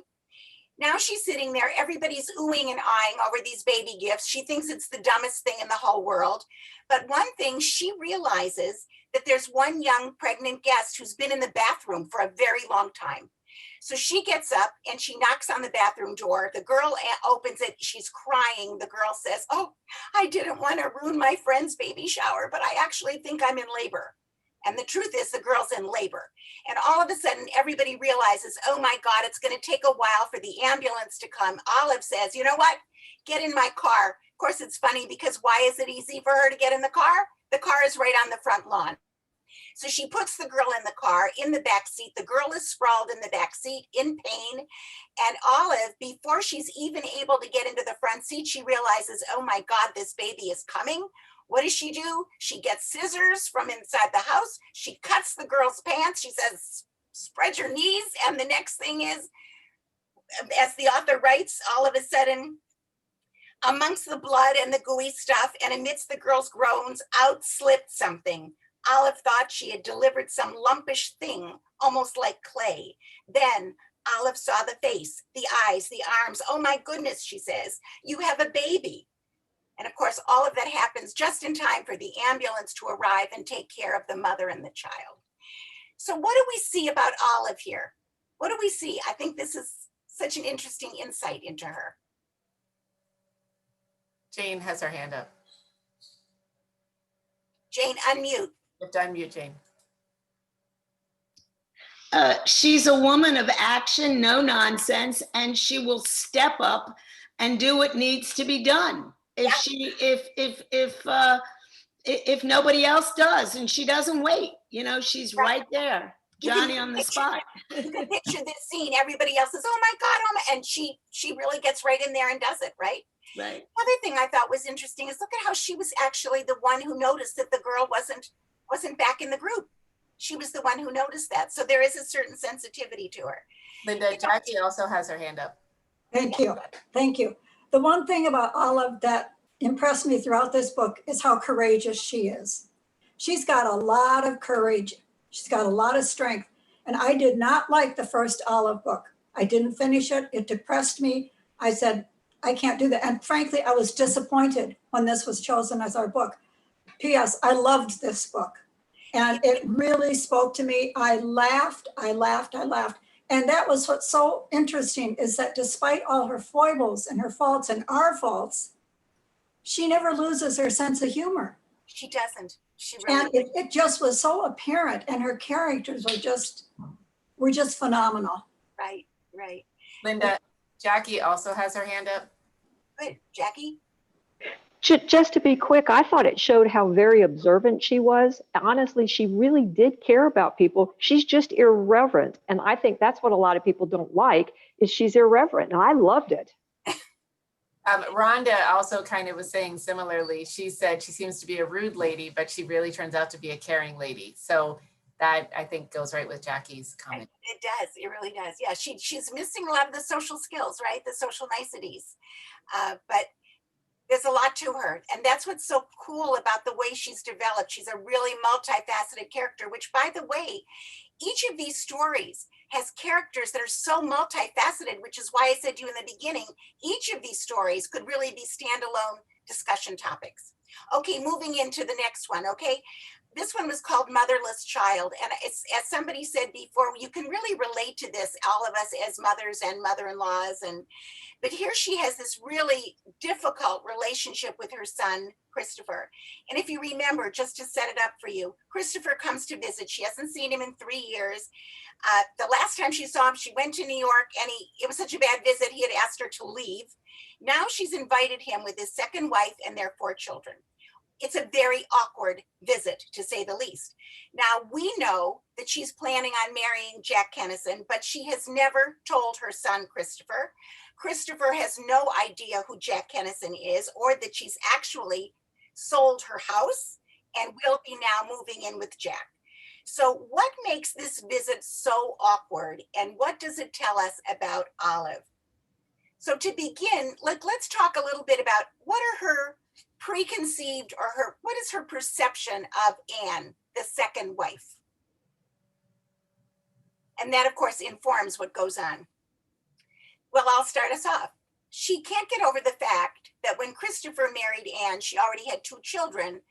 Now she's sitting there, everybody's oohing and eyeing over these baby gifts. She thinks it's the dumbest thing in the whole world. But one thing, she realizes that there's one young pregnant guest who's been in the bathroom for a very long time. So she gets up and she knocks on the bathroom door. The girl opens it, she's crying. The girl says, "Oh, I didn't want to ruin my friend's baby shower, but I actually think I'm in labor." And the truth is the girl's in labor. And all of a sudden, everybody realizes, oh my God, it's going to take a while for the ambulance to come. Olive says, you know what? Get in my car. Of course, it's funny because why is it easy for her to get in the car? The car is right on the front lawn. So she puts the girl in the car, in the back seat. The girl is sprawled in the back seat in pain. And Olive, before she's even able to get into the front seat, she realizes, oh my God, this baby is coming. What does she do? She gets scissors from inside the house. She cuts the girl's pants. She says, spread your knees. And the next thing is, as the author writes, all of a sudden, amongst the blood and the gooey stuff and amidst the girl's groans, out slipped something. Olive thought she had delivered some lumpish thing, almost like clay. Then Olive saw the face, the eyes, the arms. Oh my goodness, she says, you have a baby. And of course, all of that happens just in time for the ambulance to arrive and take care of the mother and the child. So what do we see about Olive here? What do we see? I think this is such an interesting insight into her. Jane has her hand up. Jane, unmute. You have to unmute, Jane. She's a woman of action, no nonsense, and she will step up and do what needs to be done. If nobody else does, and she doesn't wait, she's right there Johnny on the spot. You can picture this scene. Everybody else says, "Oh my God!" Oh my, and she really gets right in there and does it, right? Right. Other thing I thought was interesting is look at how she was actually the one who noticed that the girl wasn't back in the group. She was the one who noticed that. So there is a certain sensitivity to her. Lynda, Jackie also has her hand up. Thank you. Thank you. The one thing about Olive that impressed me throughout this book is how courageous she is. She's got a lot of courage. She's got a lot of strength. And I did not like the first Olive book. I didn't finish it. It depressed me. I said, I can't do that. And frankly, I was disappointed when this was chosen as our book. P.S. I loved this book. And it really spoke to me. I laughed. And that was what's so interesting is that despite all her foibles and her faults and our faults, she never loses her sense of humor. She doesn't. She really. And it just was so apparent, and her characters were just phenomenal. Right, right. Lynda, Jackie also has her hand up. Good, Jackie. Just to be quick, I thought it showed how very observant she was. Honestly, she really did care about people. She's just irreverent. And I think that's what a lot of people don't like, is she's irreverent. And I loved it. Rhonda also kind of was saying similarly. She said she seems to be a rude lady, but she really turns out to be a caring lady. So that I think goes right with Jackie's comment. It does. It really does. Yeah, she's missing a lot of the social skills, right? The social niceties. But there's a lot to her. And that's what's so cool about the way she's developed. She's a really multifaceted character, which, by the way, each of these stories has characters that are so multifaceted, which is why I said to you in the beginning, each of these stories could really be standalone discussion topics. Okay, moving into the next one, okay? This one was called Motherless Child. And it's, as somebody said before, you can really relate to this, all of us as mothers and mother-in-laws. But here she has this really difficult relationship with her son, Christopher. And if you remember, just to set it up for you, Christopher comes to visit. She hasn't seen him in 3 years. The last time she saw him, she went to New York, and it was such a bad visit, he had asked her to leave. Now she's invited him with his second wife and their 4 children. It's a very awkward visit, to say the least. Now, we know that she's planning on marrying Jack Kennison, but she has never told her son, Christopher. Christopher has no idea who Jack Kennison is, or that she's actually sold her house and will be now moving in with Jack. So what makes this visit so awkward, and what does it tell us about Olive? So to begin, let's talk a little bit about what are her preconceived, or what is her perception of Anne, the second wife? And that, of course, informs what goes on. Well, I'll start us off. She can't get over the fact that when Christopher married Anne, she already had 2 children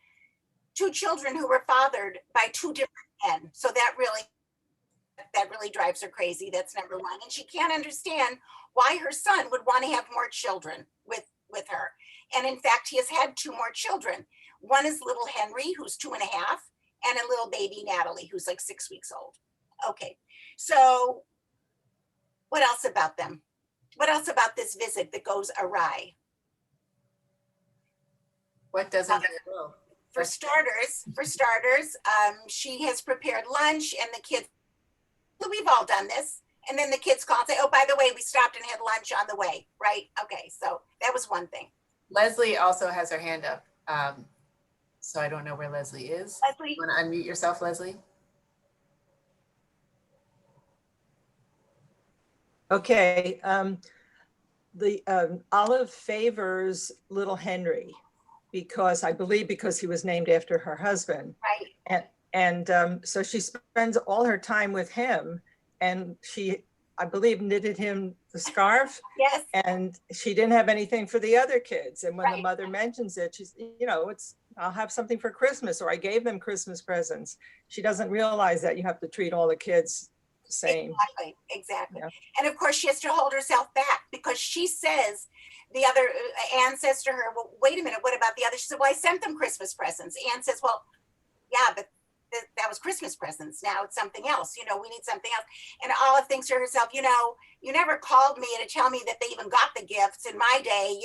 who were fathered by 2 different men. So that really drives her crazy. That's number one. And she can't understand why her son would want to have more children with her. And in fact, he has had 2 more children. One is little Henry, who's 2.5, and a little baby Natalie, who's like 6 weeks old. Okay, so what else about them? What else about this visit that goes awry? What doesn't go well? For starters, she has prepared lunch, and the kids, we've all done this. And then the kids call and say, oh, by the way, we stopped and had lunch on the way, right? Okay, so that was one thing. Leslie also has her hand up. So I don't know where Leslie is. Leslie? You want to unmute yourself, Leslie? Okay. Olive favors little Henry because he was named after her husband. Right. And so she spends all her time with him, and she, I believe, knitted him the scarf. Yes. And she didn't have anything for the other kids. And when Right. the mother mentions it, she's, I'll have something for Christmas, or I gave them Christmas presents. She doesn't realize that you have to treat all the kids the same. Exactly. Yeah. And of course, she has to hold herself back because she says, Anne says to her, well, wait a minute, what about the others? She said, well, I sent them Christmas presents. Anne says, well, yeah, but that was Christmas presents. Now it's something else. We need something else. And Olive thinks to herself, you never called me to tell me that they even got the gifts. In my day,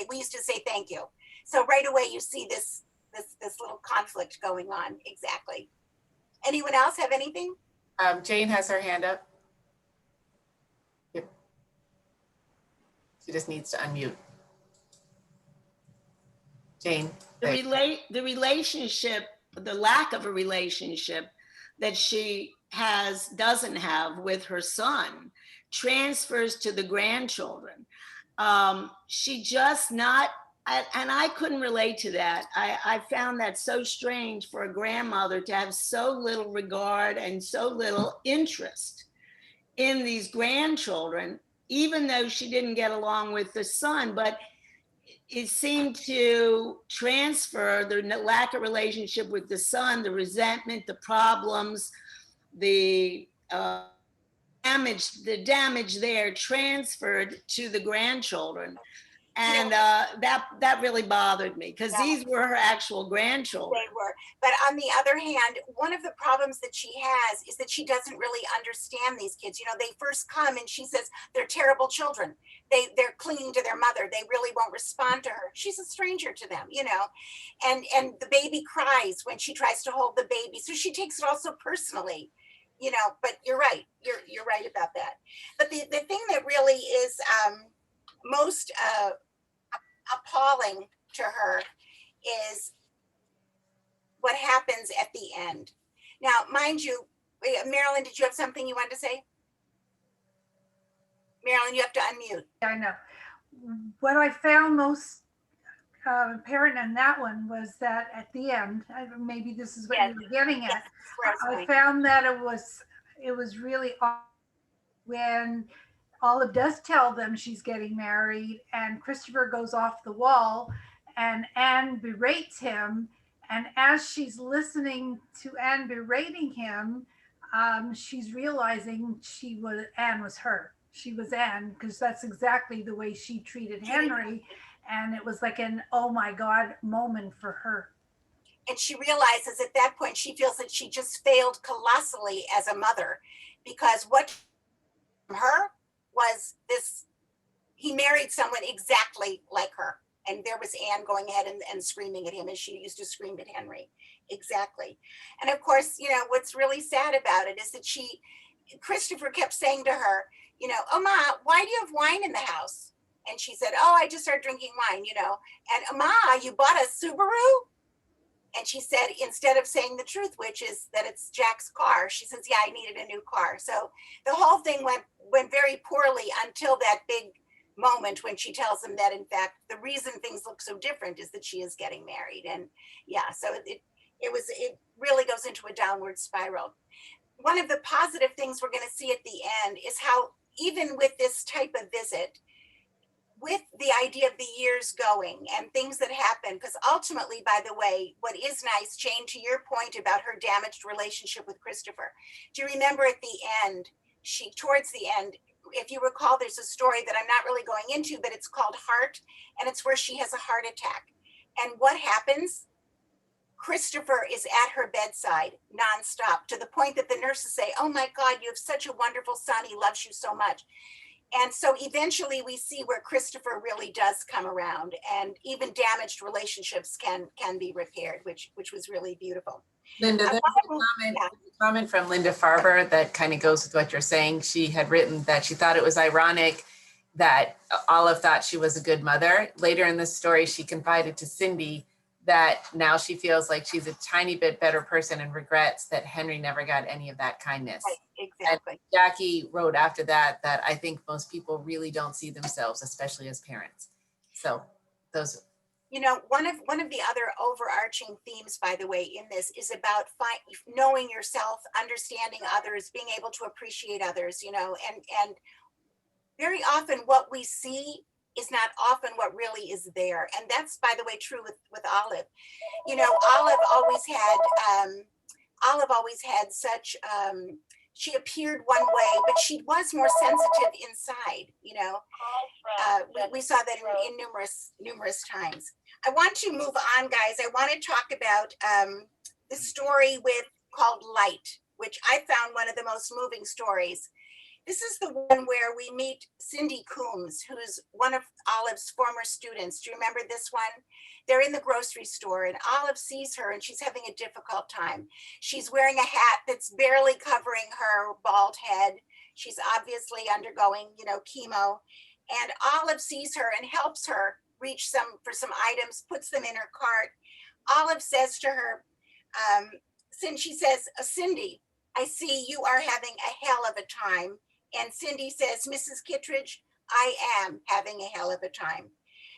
we used to say thank you. So right away you see this little conflict going on. Exactly. Anyone else have anything? Jane has her hand up. Yep. She just needs to unmute. Jane. The relationship, the lack of a relationship that she doesn't have with her son transfers to the grandchildren. She just not, and I couldn't relate to that. I found that so strange for a grandmother to have so little regard and so little interest in these grandchildren, even though she didn't get along with the son, but it seemed to transfer the lack of relationship with the son, the resentment, the problems, the damage there transferred to the grandchildren. And that really bothered me because these were her actual grandchildren. They were. But on the other hand, one of the problems that she has is that she doesn't really understand these kids. You know, they first come and she says they're terrible children. They're clinging to their mother. They really won't respond to her. She's a stranger to them, you know. And the baby cries when she tries to hold the baby. So she takes it all so personally, you know, but you're right. You're right about that. But the thing that really is most appalling to her is what happens at the end. Now, mind you, Marilyn, did you have something you wanted to say? Marilyn, you have to unmute. I know. What I found most apparent in that one was that at the end, maybe this is what you were getting at. I found that it was really when Olive does tell them she's getting married and Christopher goes off the wall and Anne berates him. And as she's listening to Anne berating him, she's realizing Anne was her. She was Anne, because that's exactly the way she treated Henry. And it was like an, oh my God moment for her. And she realizes at that point, she feels that she just failed colossally as a mother, because what her was this, he married someone exactly like her. And there was Anne going ahead and screaming at him as she used to scream at Henry. Exactly. And of course, you know, what's really sad about it is that Christopher kept saying to her, you know, oh, Ma, why do you have wine in the house? And she said, oh, I just started drinking wine, you know. And Ma, you bought a Subaru? And she said, instead of saying the truth, which is that it's Jack's car, she says, yeah, I needed a new car. So the whole thing went very poorly until that big moment when she tells him that, in fact, the reason things look so different is that she is getting married. And yeah, so it really goes into a downward spiral. One of the positive things we're going to see at the end is how, even with this type of visit, with the idea of the years going and things that happen, because ultimately, by the way, what is nice, Jane, to your point about her damaged relationship with Christopher, do you remember at the end, towards the end, if you recall, there's a story that I'm not really going into, but it's called Heart, and it's where she has a heart attack. And what happens? Christopher is at her bedside nonstop, to the point that the nurses say, oh my God, you have such a wonderful son. He loves you so much. And so eventually we see where Christopher really does come around, and even damaged relationships can be repaired, which was really beautiful. Lynda, there's a comment from Lynda Farber that kind of goes with what you're saying. She had written that she thought it was ironic that Olive thought she was a good mother. Later in the story, she confided to Cindy that now she feels like she's a tiny bit better person and regrets that Henry never got any of that kindness. Right, exactly. And Jackie wrote after that I think most people really don't see themselves, especially as parents. So those. You know, one of the other overarching themes, by the way, in this is about knowing yourself, understanding others, being able to appreciate others, you know, and very often what we see is not often what really is there. And that's, by the way, true with Olive. You know, Olive always had such, she appeared one way, but she was more sensitive inside, you know. We saw that in numerous times. I want to move on, guys. I want to talk about the story called Light, which I found one of the most moving stories. This is the one where we meet Cindy Coombs, who's one of Olive's former students. Do you remember this one? They're in the grocery store and Olive sees her and she's having a difficult time. She's wearing a hat that's barely covering her bald head. She's obviously undergoing, chemo. And Olive sees her and helps her reach for some items, puts them in her cart. Olive says to her, she says, Cindy, I see you are having a hell of a time. And Cindy says, Mrs. Kittredge, I am having a hell of a time.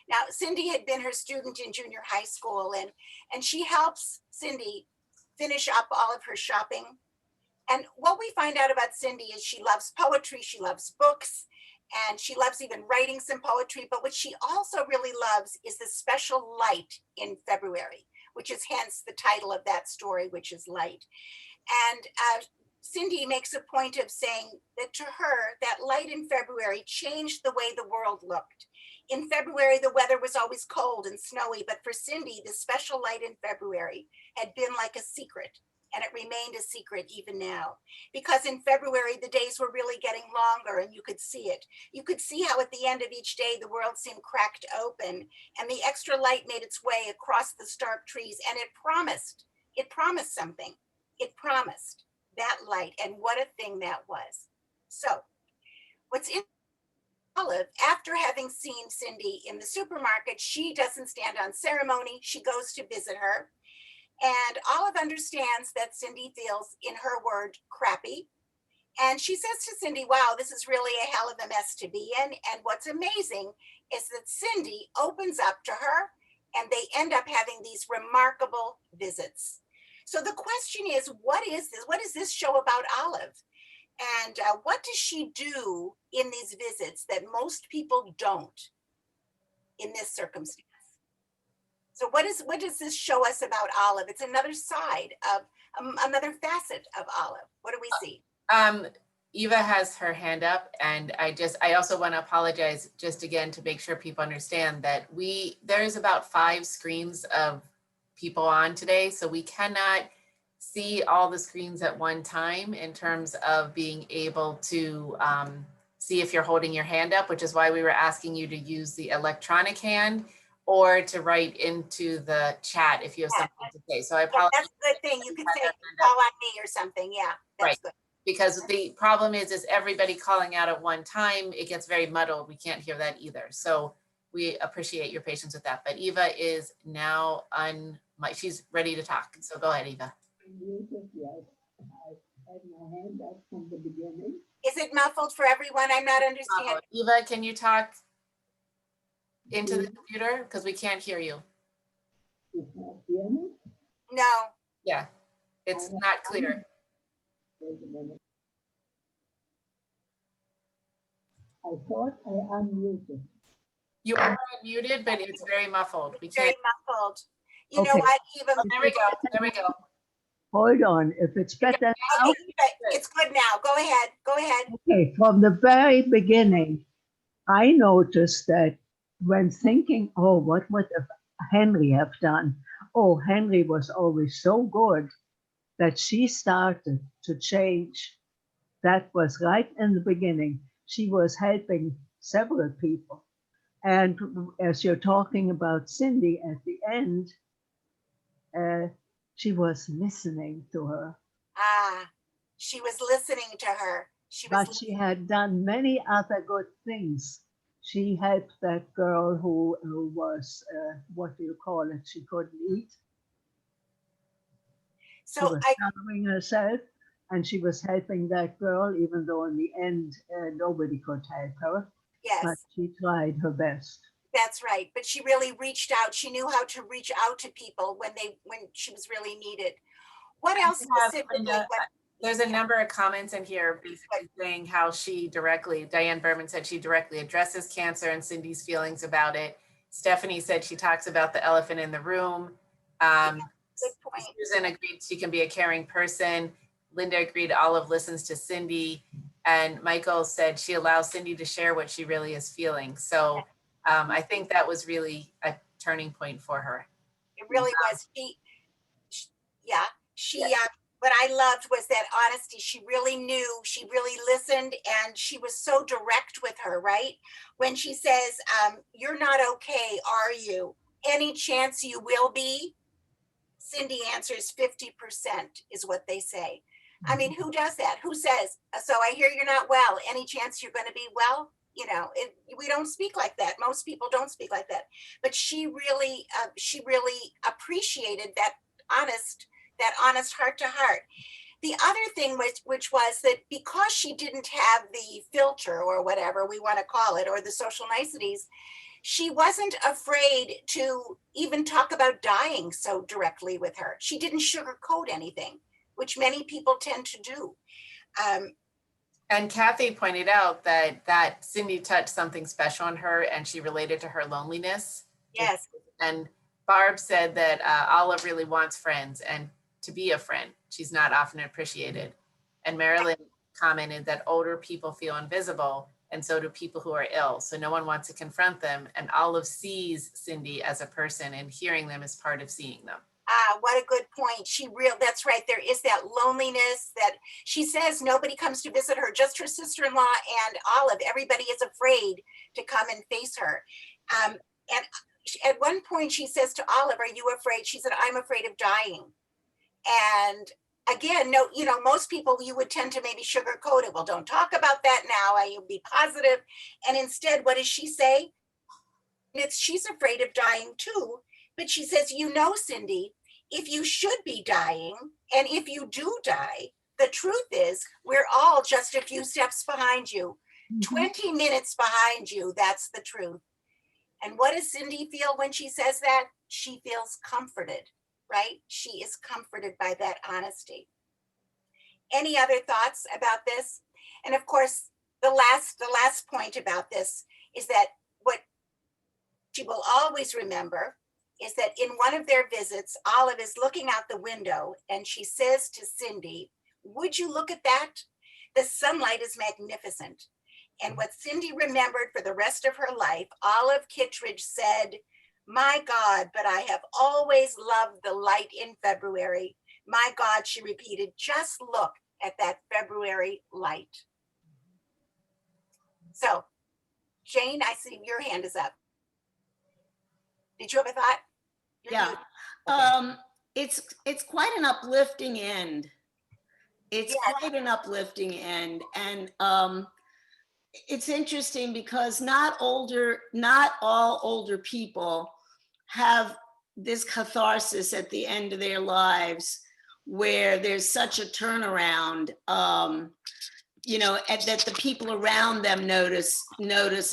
Now, Cindy had been her student in junior high school, and she helps Cindy finish up all of her shopping. And what we find out about Cindy is she loves poetry, she loves books, and she loves even writing some poetry. But what she also really loves is the special light in February, which is hence the title of that story, which is Light. And Cindy makes a point of saying that to her, that light in February changed the way the world looked. In February, the weather was always cold and snowy, but for Cindy, the special light in February had been like a secret, and it remained a secret even now. Because in February, the days were really getting longer and you could see it. You could see how at the end of each day, the world seemed cracked open and the extra light made its way across the stark trees, and it promised something. It promised that light, and what a thing that was. So what's in Olive, after having seen Cindy in the supermarket, she doesn't stand on ceremony. She goes to visit her. And Olive understands that Cindy feels, in her word, crappy. And she says to Cindy, wow, this is really a hell of a mess to be in. And what's amazing is that Cindy opens up to her and they end up having these remarkable visits. So the question is, what is this? What does this show about Olive? And what does she do in these visits that most people don't in this circumstance? So what does this show us about Olive? It's another side of, another facet of Olive. What do we see? Eva has her hand up, and I also want to apologize just again to make sure people understand that there's about 5 screens of people on today, so we cannot see all the screens at one time in terms of being able to see if you're holding your hand up, which is why we were asking you to use the electronic hand or to write into the chat if you have something to say. So I apologize. That's a good thing. You could say call on me or something. Yeah, that's right. Good. Because the problem is everybody calling out at one time, it gets very muddled. We can't hear that either. So we appreciate your patience with that. But Eva is now she's ready to talk. So go ahead, Eva. Yes, I had my hand up from the beginning. Is it muffled for everyone? I'm not understanding. Eva, can you talk into the computer? Because we can't hear you. You can't hear me? No. Yeah, it's not clear. Wait a minute. I thought I unmuted. You are unmuted, but it's very muffled. We can't. Very muffled. You know what, Eva? There we go. There we go. Hold on, if it's better now. Okay, it's good now. Go ahead. Go ahead. Okay, from the very beginning, I noticed that when thinking, oh, what would Henry have done? Oh, Henry was always so good that she started to change. That was right in the beginning. She was helping several people. And as you're talking about Cindy at the end, she was listening to her. She was listening to her. But she had done many other good things. She helped that girl who was, what do you call it? She couldn't eat. So she was starving herself, and she was helping that girl, even though in the end, nobody could help her. Yes. But she tried her best. That's right. But she really reached out. She knew how to reach out to people when she was really needed. What else specifically? There's a number of comments in here basically saying how Diane Berman said she directly addresses cancer and Cindy's feelings about it. Stephanie said she talks about the elephant in the room. Good point. Susan agreed she can be a caring person. Linda agreed Olive listens to Cindy. And Michael said she allows Cindy to share what she really is feeling. So I think that was really a turning point for her. It really was. what I loved was that honesty. She really knew, she really listened, and she was so direct with her, right? When she says, you're not okay, are you? Any chance you will be? Cindy answers 50% is what they say. I mean, who does that? Who says, so I hear you're not well. Any chance you're going to be well? You know, we don't speak like that. Most people don't speak like that. But she really appreciated that honest heart to heart. The other thing which was that because she didn't have the filter or whatever we want to call it, or the social niceties, she wasn't afraid to even talk about dying so directly with her. She didn't sugarcoat anything, which many people tend to do. And Kathy pointed out that Cindy touched something special on her, and she related to her loneliness. Yes. And Barb said that Olive really wants friends, and to be a friend, she's not often appreciated. And Marilyn commented that older people feel invisible, and so do people who are ill. So no one wants to confront them. And Olive sees Cindy as a person, and hearing them is part of seeing them. What a good point. That's right. There is that loneliness that she says nobody comes to visit her, just her sister-in-law and Olive. Everybody is afraid to come and face her. And at one point she says to Olive, are you afraid? She said, I'm afraid of dying. And again, no, most people, you would tend to maybe sugarcoat it. Well, don't talk about that now. You'll be positive. And instead, what does she say? She's afraid of dying too. But she says, Cindy, if you should be dying, and if you do die, the truth is we're all just a few steps behind you, 20 minutes behind you. That's the truth. And what does Cindy feel when she says that? She feels comforted, right? She is comforted by that honesty. Any other thoughts about this? And of course, the last point about this is that what she will always remember is that in one of their visits, Olive is looking out the window and she says to Cindy, would you look at that? The sunlight is magnificent. And what Cindy remembered for the rest of her life, Olive Kittredge said, my God, but I have always loved the light in February. My God, she repeated, just look at that February light. So, Jane, I see your hand is up. Did you have a thought? Yeah. Okay. It's quite an uplifting end. It's Yes. quite an uplifting end. And it's interesting because not all older people have this catharsis at the end of their lives where there's such a turnaround, and that the people around them notice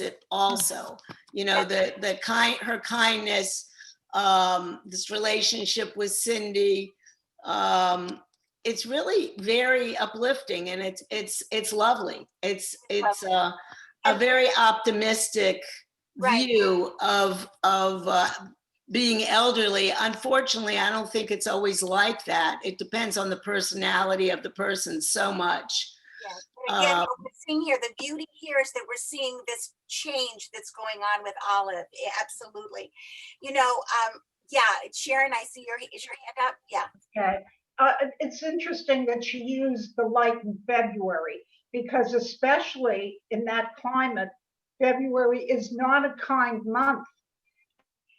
it also. Her kindness, this relationship with Cindy, it's really very uplifting, and it's lovely. It's a very optimistic view of being elderly. Unfortunately, I don't think it's always like that. It depends on the personality of the person so much. Yes. But again, what we're seeing here, the beauty here is that we're seeing this change that's going on with Olive. Absolutely. Sharon, I see is your hand up? Yeah. Okay. It's interesting that she used the light in February, because especially in that climate, February is not a kind month.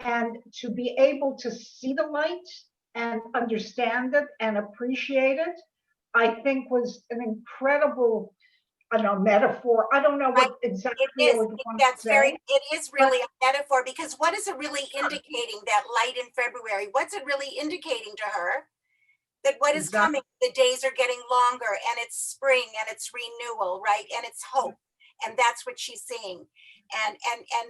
And to be able to see the light and understand it and appreciate it, I think was an incredible, metaphor. I don't know what exactly it is. I would want to say. It is really a metaphor, because what is it really indicating, that light in February? What's it really indicating to her? That what is coming, the days are getting longer, and it's spring, and it's renewal, right? And it's hope. And that's what she's seeing. And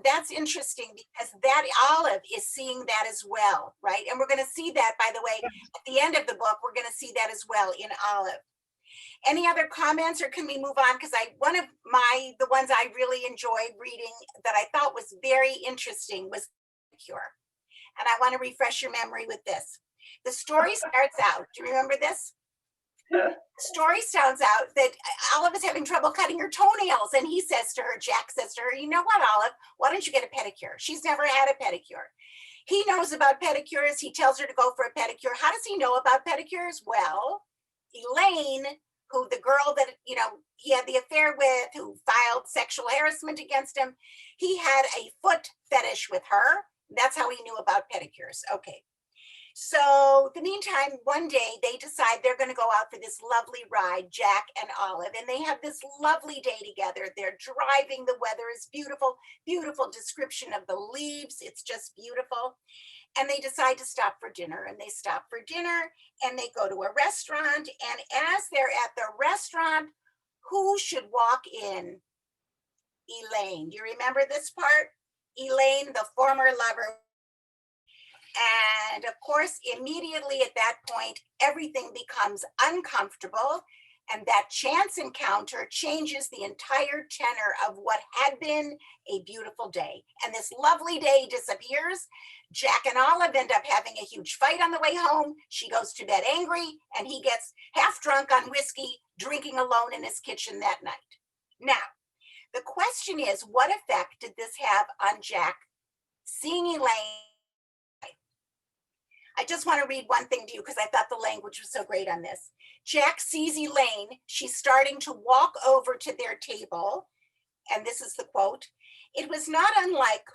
that's interesting, because that Olive is seeing that as well, right? And we're going to see that, by the way, at the end of the book, we're going to see that as well in Olive. Any other comments, or can we move on? Because the ones I really enjoyed reading that I thought was very interesting was Cure. And I want to refresh your memory with this. The story starts out, do you remember this? The story starts out that Olive is having trouble cutting her toenails, and Jack says to her, you know what, Olive, why don't you get a pedicure? She's never had a pedicure. He knows about pedicures. He tells her to go for a pedicure. How does he know about pedicures? Well, Elaine, who the girl that, you know, he had the affair with, who filed sexual harassment against him, he had a foot fetish with her. That's how he knew about pedicures. Okay. So the meantime, one day they decide they're going to go out for this lovely ride, Jack and Olive, and they have this lovely day together. They're driving, the weather is beautiful, beautiful description of the leaves. It's just beautiful. And they decide to stop for dinner, and they stop for dinner and they go to a restaurant. And as they're at the restaurant, who should walk in? Elaine. Do you remember this part? Elaine, the former lover. And of course, immediately at that point, everything becomes uncomfortable. And that chance encounter changes the entire tenor of what had been a beautiful day. And this lovely day disappears. Jack and Olive end up having a huge fight on the way home. She goes to bed angry, and he gets half drunk on whiskey, drinking alone in his kitchen that night. Now, the question is, what effect did this have on Jack seeing Elaine? I just want to read one thing to you because I thought the language was so great on this. Jack sees Elaine. She's starting to walk over to their table. And this is the quote. It was not unlike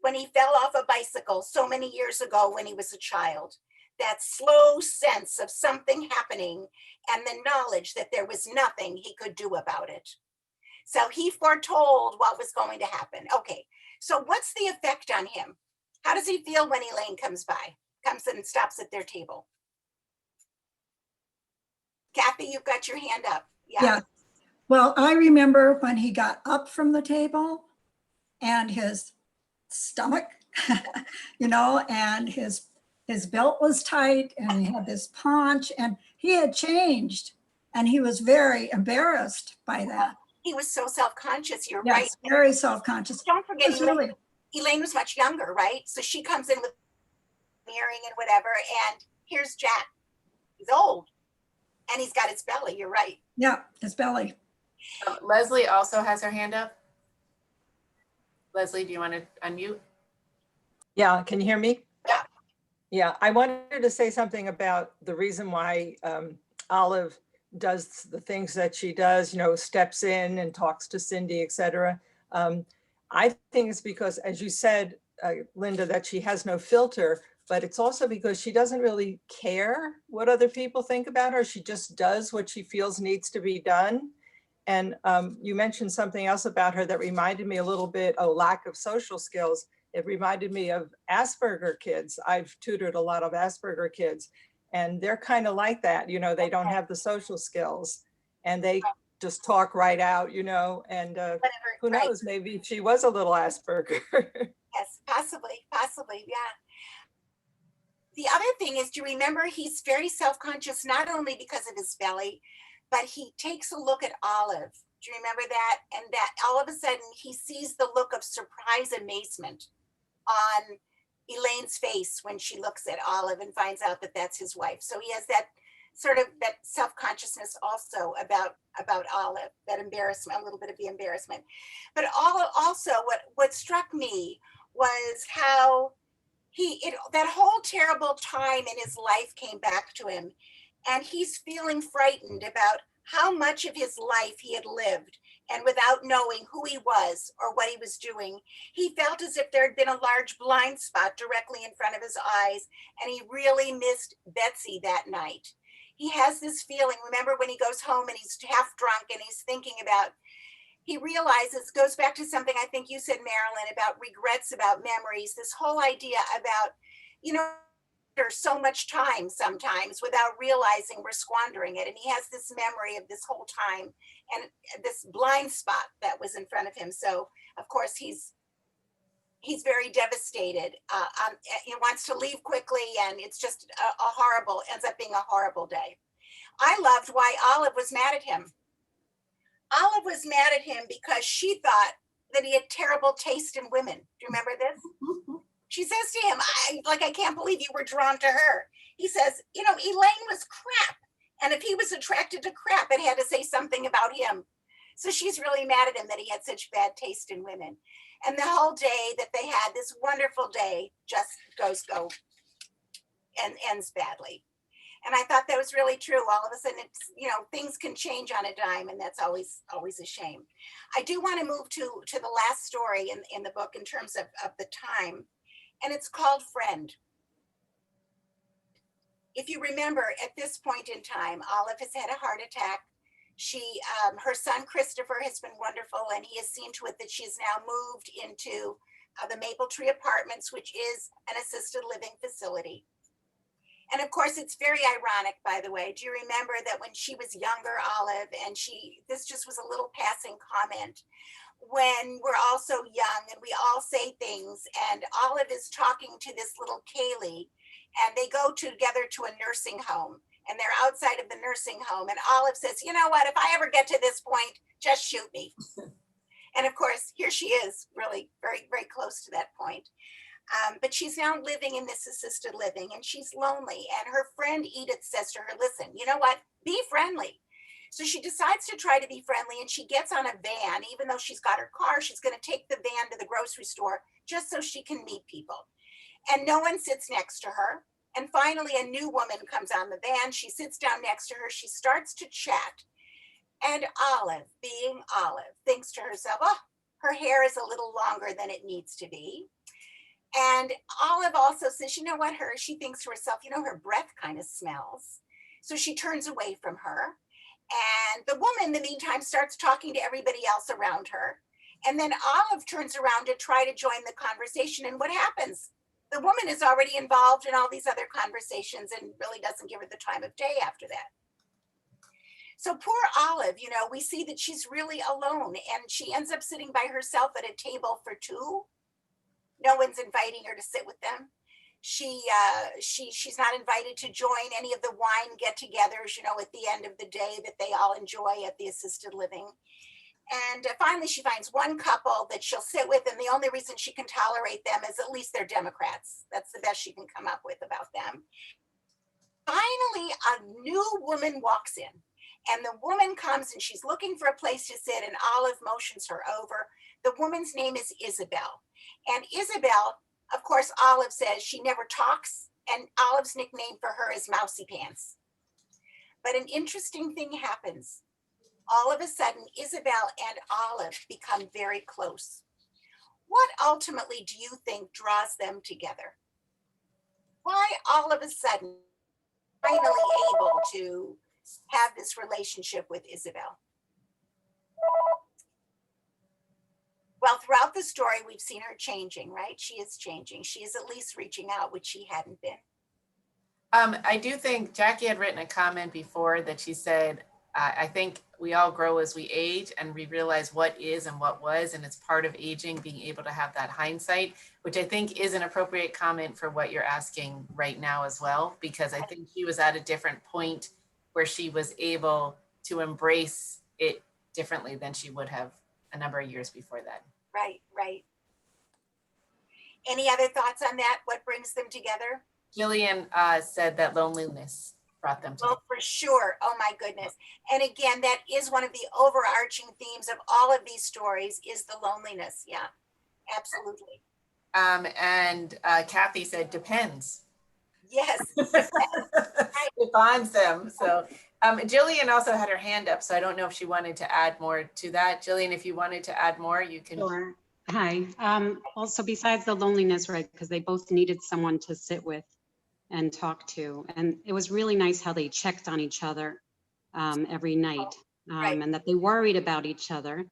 when he fell off a bicycle so many years ago when he was a child. That slow sense of something happening and the knowledge that there was nothing he could do about it. So he foretold what was going to happen. Okay, so what's the effect on him? How does he feel when Elaine comes in and stops at their table? Kathy, you've got your hand up. Yeah. Well, I remember when he got up from the table and his stomach, you know, and his belt was tight and he had this paunch and he had changed and he was very embarrassed by that. He was so self-conscious, you're Yes, right. very self-conscious. Don't forget, It was really, Elaine was much younger, right? So she comes in with earring and whatever, and here's Jack. He's old and he's got his belly, you're right. yeah, his belly. Leslie also has her hand up. Leslie, do you want to unmute? Yeah, can you hear me? Yeah. Yeah, I wanted to say something about the reason why Olive does the things that she does, you know, steps in and talks to Cindy, et cetera. I think it's because, as you said, Lynda, that she has no filter, but it's also because she doesn't really care what other people think about her. She just does what she feels needs to be done. And you mentioned something else about her that reminded me a little bit, lack of social skills. It reminded me of Asperger kids. I've tutored a lot of Asperger kids, and they're kind of like that. You know, they don't have the social skills and they just talk right out, you know, and who knows, maybe she was a little Asperger. Yes, possibly, yeah. The other thing is, do you remember he's very self-conscious, not only because of his belly, but he takes a look at Olive. Do you remember that? And that all of a sudden he sees the look of surprise amazement on Elaine's face when she looks at Olive and finds out that that's his wife. So he has that sort of that self-consciousness also about Olive, that embarrassment, a little bit of the embarrassment. But also what struck me was how that whole terrible time in his life came back to him, and he's feeling frightened about how much of his life he had lived, and without knowing who he was or what he was doing, he felt as if there had been a large blind spot directly in front of his eyes, and he really missed Betsy that night. He has this feeling, remember when he goes home and he's half drunk and he's thinking about, he realizes, goes back to something I think you said, Marilyn, about regrets, about memories, this whole idea about, you know, there's so much time sometimes without realizing we're squandering it. And he has this memory of this whole time and this blind spot that was in front of him. So of course he's very devastated. He wants to leave quickly, and it's just ends up being a horrible day. I loved why Olive was mad at him. Olive was mad at him because she thought that he had terrible taste in women. Do you remember this? She says to him, I can't believe you were drawn to her. He says, you know, Elaine was crap. And if he was attracted to crap, it had to say something about him. So she's really mad at him that he had such bad taste in women. And the whole day that they had, this wonderful day, just goes and ends badly. And I thought that was really true. All of a sudden, it's, you know, things can change on a dime, and that's always a shame. I do want to move to the last story in the book in terms of the time, and it's called Friend. If you remember, at this point in time, Olive has had a heart attack. Her son Christopher has been wonderful, and he has seen to it that she's now moved into the Maple Tree Apartments, which is an assisted living facility. And of course, it's very ironic, by the way. Do you remember that when she was younger, Olive, and this just was a little passing comment, when we're all so young and we all say things, and Olive is talking to this little Kaylee, and they go together to a nursing home, and they're outside of the nursing home, and Olive says, you know what, if I ever get to this point, just shoot me. And of course, here she is, really very, very close to that point. But she's now living in this assisted living, and she's lonely. And her friend Edith says to her, listen, you know what? Be friendly. So she decides to try to be friendly, and she gets on a van. Even though she's got her car, she's going to take the van to the grocery store just so she can meet people. And no one sits next to her. And finally, a new woman comes on the van. She sits down next to her. She starts to chat. And Olive, being Olive, thinks to herself, oh, her hair is a little longer than it needs to be. And Olive also says, you know what, she thinks to herself, you know, her breath kind of smells. So she turns away from her. And the woman, in the meantime, starts talking to everybody else around her. And then Olive turns around to try to join the conversation. And what happens? The woman is already involved in all these other conversations and really doesn't give her the time of day after that. So poor Olive, you know, we see that she's really alone, and she ends up sitting by herself at a table for two. No one's inviting her to sit with them. She's not invited to join any of the wine get-togethers, you know, at the end of the day that they all enjoy at the assisted living. And finally, she finds one couple that she'll sit with, and the only reason she can tolerate them is at least they're Democrats. That's the best she can come up with about them. Finally, a new woman walks in, and the woman comes, and she's looking for a place to sit, and Olive motions her over. The woman's name is Isabel. And Isabel, of course, Olive says she never talks, and Olive's nickname for her is Mousy Pants. But an interesting thing happens. All of a sudden, Isabel and Olive become very close. What ultimately do you think draws them together? Why all of a sudden finally able to have this relationship with Isabel? Well, throughout the story, we've seen her changing, right? She is changing. She is at least reaching out, which she hadn't been. I do think Jackie had written a comment before that she said, I think we all grow as we age, and we realize what is and what was, and it's part of aging, being able to have that hindsight, which I think is an appropriate comment for what you're asking right now as well, because I think she was at a different point where she was able to embrace it differently than she would have a number of years before that. Right, right. Any other thoughts on that? What brings them together? Jillian said that loneliness brought them together. Well, for sure. Oh my goodness. And again, that is one of the overarching themes of all of these stories is the loneliness. Yeah, absolutely. And Kathy said, depends. Yes. It bonds them. So Jillian also had her hand up, so I don't know if she wanted to add more to that. Jillian, if you wanted to add more, you can. Sure. Hi. Also, besides the loneliness, right, because they both needed someone to sit with and talk to. And it was really nice how they checked on each other every night, Right. and that they worried about each other.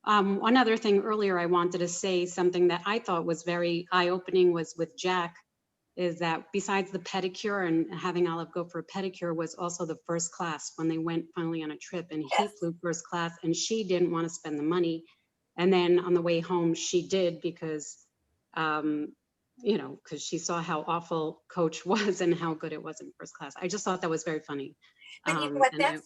One other thing earlier I wanted to say, something that I thought was very eye-opening was with Jack, is that besides the pedicure and having Olive go for a pedicure was also the first class when they went finally on a trip, and he Yes. flew first class and she didn't want to spend the money. And then on the way home, she did because, you know, because she saw how awful Coach was and how good it was in first class. I just thought that was very funny. But you know what, and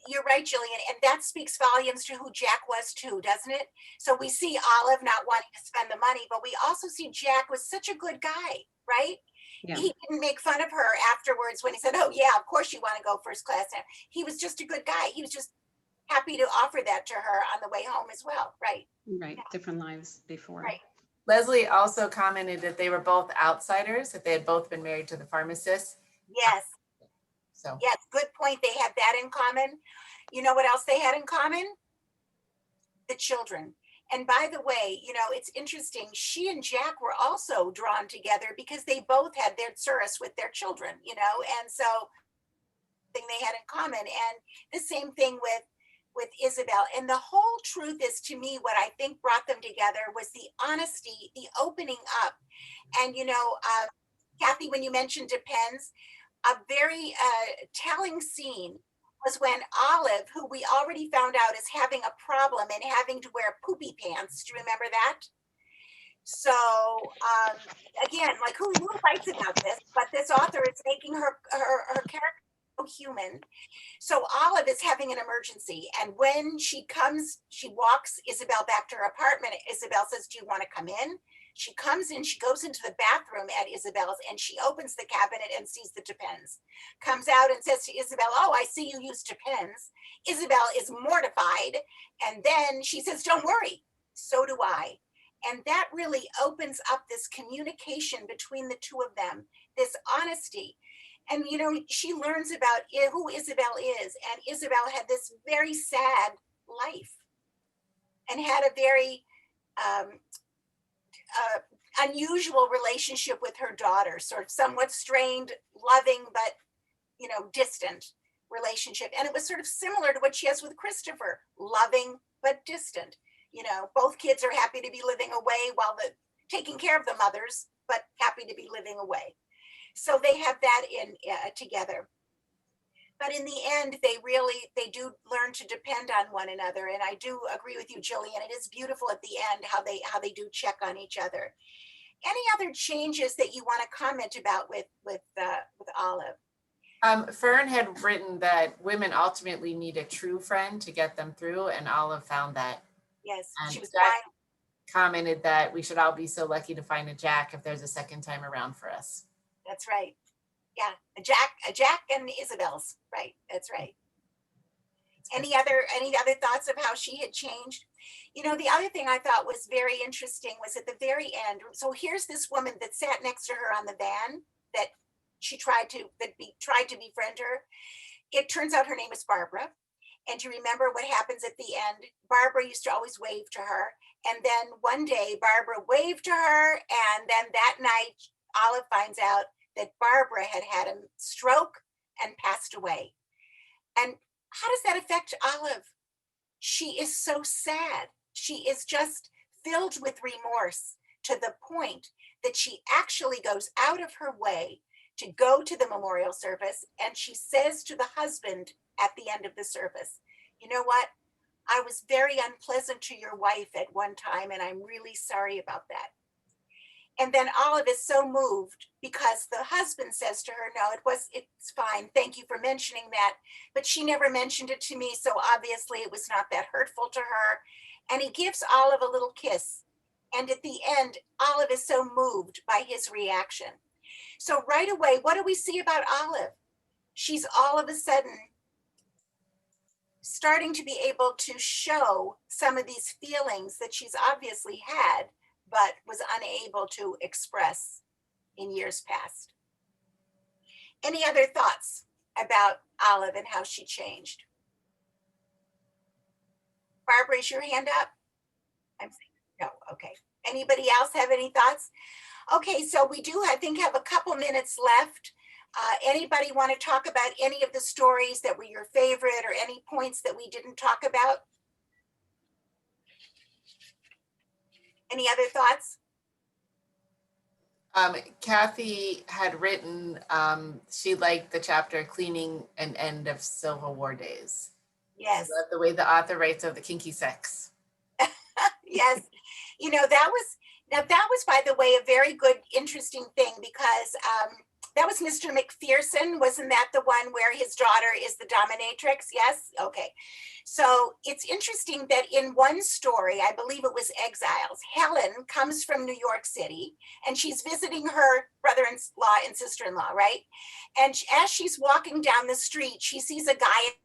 you're right, Jillian, and that speaks volumes to who Jack was too, doesn't it? So we see Olive not wanting to spend the money, but we also see Jack was such a good guy, right? Yeah. He didn't make fun of her afterwards when he said, oh yeah, of course you want to go first class. He was just a good guy. He was just happy to offer that to her on the way home as well, right? Right, different lives before. Right. Leslie also commented that they were both outsiders, that they had both been married to the pharmacist. Yes. So Yes, good point. They had that in common. You know what else they had in common? The children. And by the way, it's interesting. She and Jack were also drawn together because they both had their tsuris with their children, and so thing they had in common. And the same thing with Isabel. And the whole truth is, to me, what I think brought them together was the honesty, the opening up. And Kathy, when you mentioned depends, a very telling scene was when Olive, who we already found out is having a problem and having to wear poopy pants. Do you remember that? So again, like who writes about this? But this author is making her character so human. So Olive is having an emergency, and when she walks Isabel back to her apartment. Isabel says, "Do you want to come in?" She comes in, she goes into the bathroom at Isabel's, and she opens the cabinet and sees the Depends. Comes out and says to Isabel, "Oh, I see you use Depends." Isabel is mortified, and then she says, "Don't worry, so do I." And that really opens up this communication between the two of them, this honesty. And she learns about who Isabel is, and Isabel had this very sad life and had a very unusual relationship with her daughter, sort of somewhat strained, loving, but distant relationship. And it was sort of similar to what she has with Christopher, loving but distant. Both kids are happy to be living away while taking care of the mothers, but happy to be living away. So they have that in together. But in the end, they do learn to depend on one another. And I do agree with you, Jillian. It is beautiful at the end how they do check on each other. Any other changes that you want to comment about with Olive? Fern had written that women ultimately need a true friend to get them through, and Olive found that. Yes, And she was Jack commented that we should all be so lucky to find a Jack if there's a second time around for us. That's right. Yeah, a Jack and Isabel's. Right. That's right. Any other thoughts of how she had changed? The other thing I thought was very interesting was at the very end. So here's this woman that sat next to her on the van that she tried to befriend her. It turns out her name is Barbara. And you remember what happens at the end? Barbara used to always wave to her. And then one day Barbara waved to her. And then that night, Olive finds out that Barbara had a stroke and passed away. And how does that affect Olive? She is so sad. She is just filled with remorse to the point that she actually goes out of her way to go to the memorial service. And she says to the husband at the end of the service, "You know what? I was very unpleasant to your wife at one time, and I'm really sorry about that." And then Olive is so moved because the husband says to her, "No, it's fine. Thank you for mentioning that. But she never mentioned it to me. So obviously it was not that hurtful to her." And he gives Olive a little kiss. And at the end, Olive is so moved by his reaction. So right away, what do we see about Olive? She's all of a sudden starting to be able to show some of these feelings that she's obviously had, but was unable to express in years past. Any other thoughts about Olive and how she changed? Barbara, is your hand up? I'm saying no. Okay. Anybody else have any thoughts? Okay, so we do, I think, have a couple minutes left. Anybody want to talk about any of the stories that were your favorite or any points that we didn't talk about? Any other thoughts? Kathy had written, she liked the chapter Cleaning an End of Civil War Days. Yes. The way the author writes of the kinky sex. Yes. That was, by the way, a very good, interesting thing because that was Mr. McPherson. Wasn't that the one where his daughter is the dominatrix? Yes. Okay. So it's interesting that in one story, I believe it was Exiles, Helen comes from New York City and she's visiting her brother-in-law and sister-in-law, right? And as she's walking down the street, she sees a guy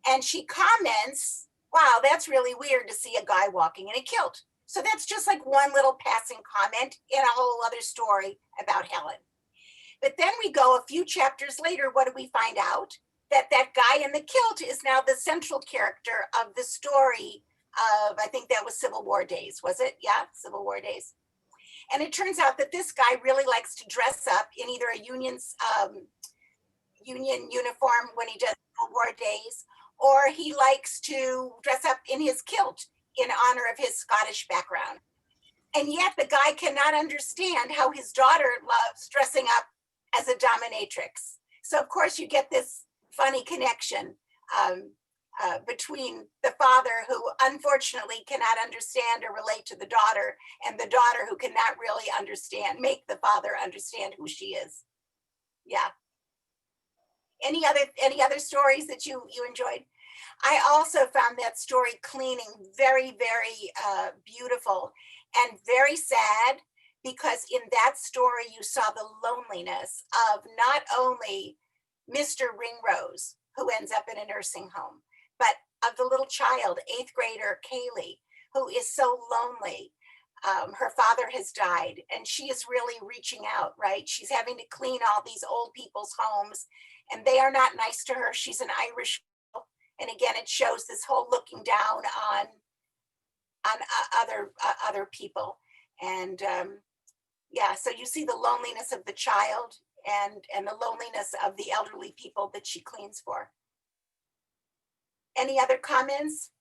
and she comments, "Wow, that's really weird to see a guy walking in a kilt." So that's just like one little passing comment in a whole other story about Helen. But then we go a few chapters later, what do we find out? That that guy in the kilt is now the central character of the story of, I think that was Civil War days, was it? Yeah, Civil War days. And it turns out that this guy really likes to dress up in either a union uniform when he does Civil War days, or he likes to dress up in his kilt in honor of his Scottish background. And yet the guy cannot understand how his daughter loves dressing up as a dominatrix. So of course you get this funny connection between the father, who unfortunately cannot understand or relate to the daughter, and the daughter who cannot really make the father understand who she is. Yeah. Any other stories that you enjoyed? I also found that story, Cleaning, very, very beautiful and very sad, because in that story you saw the loneliness of not only Mr. Ringrose, who ends up in a nursing home, but of the little child, 8th grader Kaylee, who is so lonely. Her father has died and she is really reaching out, right? She's having to clean all these old people's homes and they are not nice to her. She's an Irish girl. And again, it shows this whole looking down on other people. And yeah, so you see the loneliness of the child and the loneliness of the elderly people that she cleans for. Any other comments?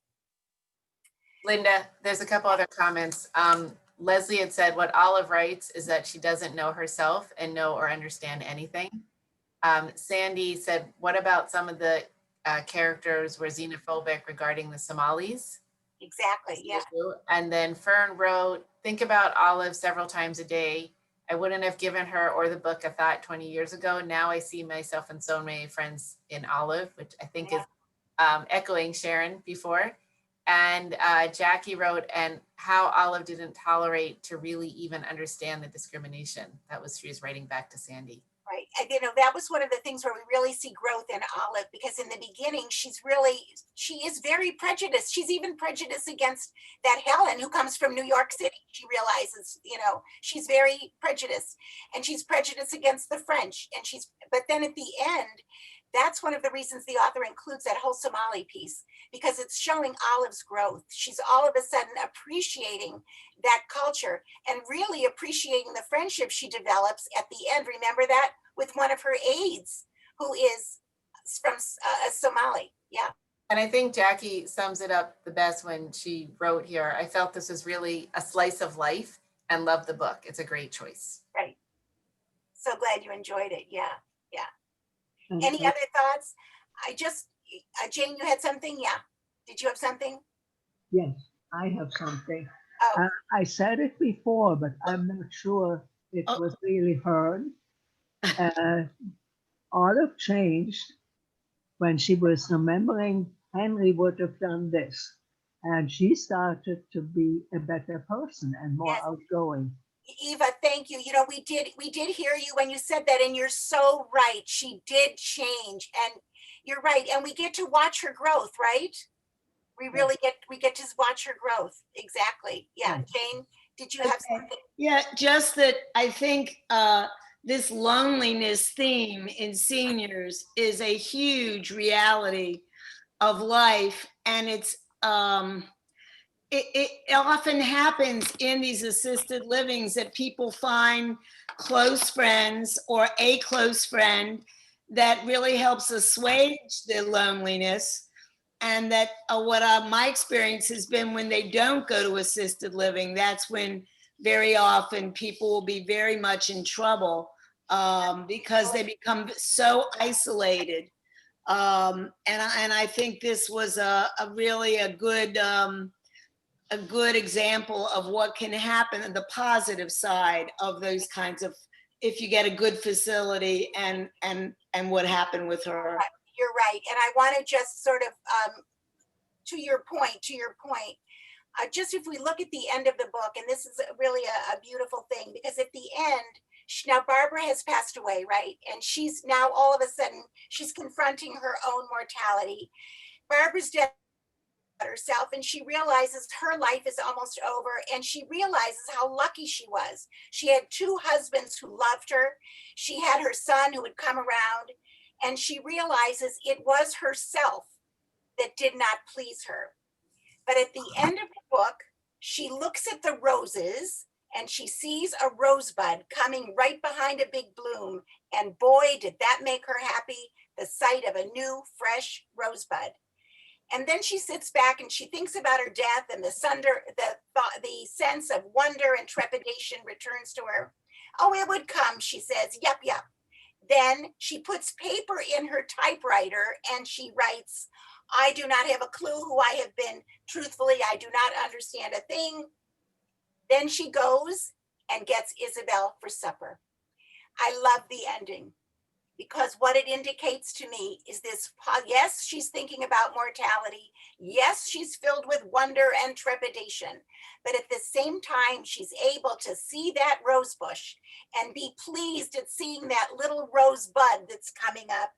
Lynda, there's a couple other comments. Leslie had said what Olive writes is that she doesn't know herself and know or understand anything. Sandy said, what about some of the characters were xenophobic regarding the Somalis? Exactly, yeah. And then Fern wrote, think about Olive several times a day. I wouldn't have given her or the book a thought 20 years ago. Now I see myself and so many friends in Olive, which I think is echoing Sharon before. And Jackie wrote, and how Olive didn't tolerate to really even understand the discrimination. That was, she was writing back to Sandy. Right. And, you know, that was one of the things where we really see growth in Olive, because in the beginning, she is very prejudiced. She's even prejudiced against that Helen who comes from New York City. She realizes, you know, she's very prejudiced, and she's prejudiced against the French. And but then at the end, that's one of the reasons the author includes that whole Somali piece, because it's showing Olive's growth. She's all of a sudden appreciating that culture and really appreciating the friendship she develops at the end. Remember that with one of her aides who is from Somali. Yeah. And I think Jackie sums it up the best when she wrote here, I felt this was really a slice of life and loved the book. It's a great choice. Right. So glad you enjoyed it. Yeah. Yeah. Any other thoughts? Jane, you had something? Yeah. Did you have something? Yes, I have something. Oh. I said it before, but I'm not sure it was really heard. Olive changed when she was remembering Henry would have done this. And she started to be a better person and more outgoing. Eva, thank you. You know, we did hear you when you said that, and you're so right. She did change, and you're right. And we get to watch her growth, right? We really get to watch her growth. Exactly. Yeah. Jane, did you have something? Yeah, just that I think this loneliness theme in seniors is a huge reality of life, and it often happens in these assisted livings that people find close friends or a close friend that really helps assuage their loneliness. And that my experience has been when they don't go to assisted living, that's when very often people will be very much in trouble because they become so isolated. And I think this was a really good example of what can happen on the positive side of those kinds of, if you get a good facility and what happened with her. You're right. And I want to just sort of, to your point, just if we look at the end of the book, and this is really a beautiful thing, because at the end, now Barbara has passed away, right? And she's now all of a sudden, she's confronting her own mortality. Barbara's death herself, and she realizes her life is almost over, and she realizes how lucky she was. She had 2 husbands who loved her. She had her son who would come around, and she realizes it was herself that did not please her. But at the end of the book, she looks at the roses and she sees a rosebud coming right behind a big bloom, and boy, did that make her happy, the sight of a new fresh rosebud. And then she sits back and she thinks about her death, and the sense of wonder and trepidation returns to her. Oh, it would come, she says. Yep, yep. Then she puts paper in her typewriter and she writes, I do not have a clue who I have been. Truthfully, I do not understand a thing. Then she goes and gets Isabel for supper. I love the ending, because what it indicates to me is this, yes, she's thinking about mortality. Yes, she's filled with wonder and trepidation, but at the same time, she's able to see that rose bush and be pleased at seeing that little rose bud that's coming up.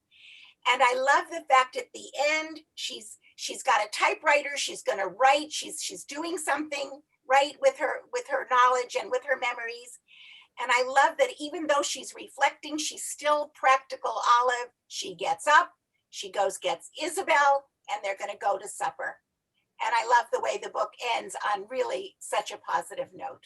And I love the fact at the end, she's got a typewriter, she's gonna write, she's doing something right with her knowledge and with her memories. And I love that even though she's reflecting, she's still practical Olive. She gets up, she goes, gets Isabel, and they're going to go to supper. And I love the way the book ends on really such a positive note.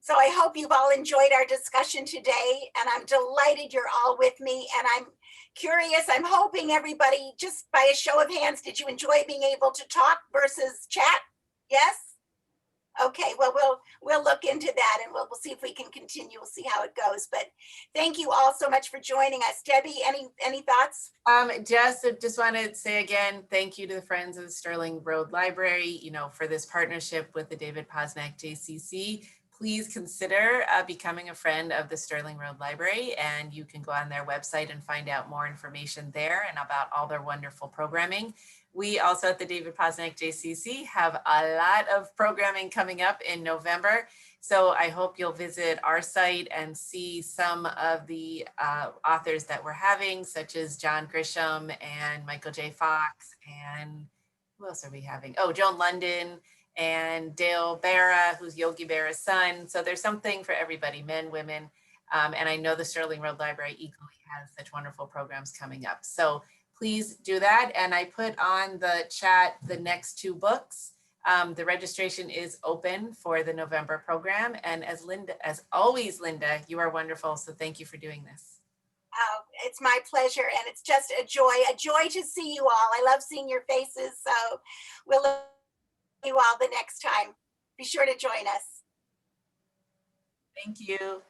So I hope you've all enjoyed our discussion today, and I'm delighted you're all with me. And I'm curious, I'm hoping everybody, just by a show of hands, did you enjoy being able to talk versus chat? Yes? Okay, well, we'll look into that, and we'll see if we can continue. We'll see how it goes. But thank you all so much for joining us. Debbie, any thoughts? Just want to say again, thank you to the Friends of the Sterling Road Library, for this partnership with the David Posnack JCC. Please consider becoming a friend of the Sterling Road Library, and you can go on their website and find out more information there and about all their wonderful programming. We also at the David Posnack JCC have a lot of programming coming up in November. So I hope you'll visit our site and see some of the authors that we're having, such as John Grisham and Michael J. Fox, and who else are we having? Oh, Joan London and Dale Barra, who's Yogi Berra's son. So there's something for everybody, men, women. And I know the Sterling Road Library equally has such wonderful programs coming up. So please do that. And I put on the chat the next 2 books. The registration is open for the November program. And as always, Lynda, you are wonderful. So thank you for doing this. Oh, it's my pleasure. And it's just a joy to see you all. I love seeing your faces. So we'll see you all the next time. Be sure to join us. Thank you.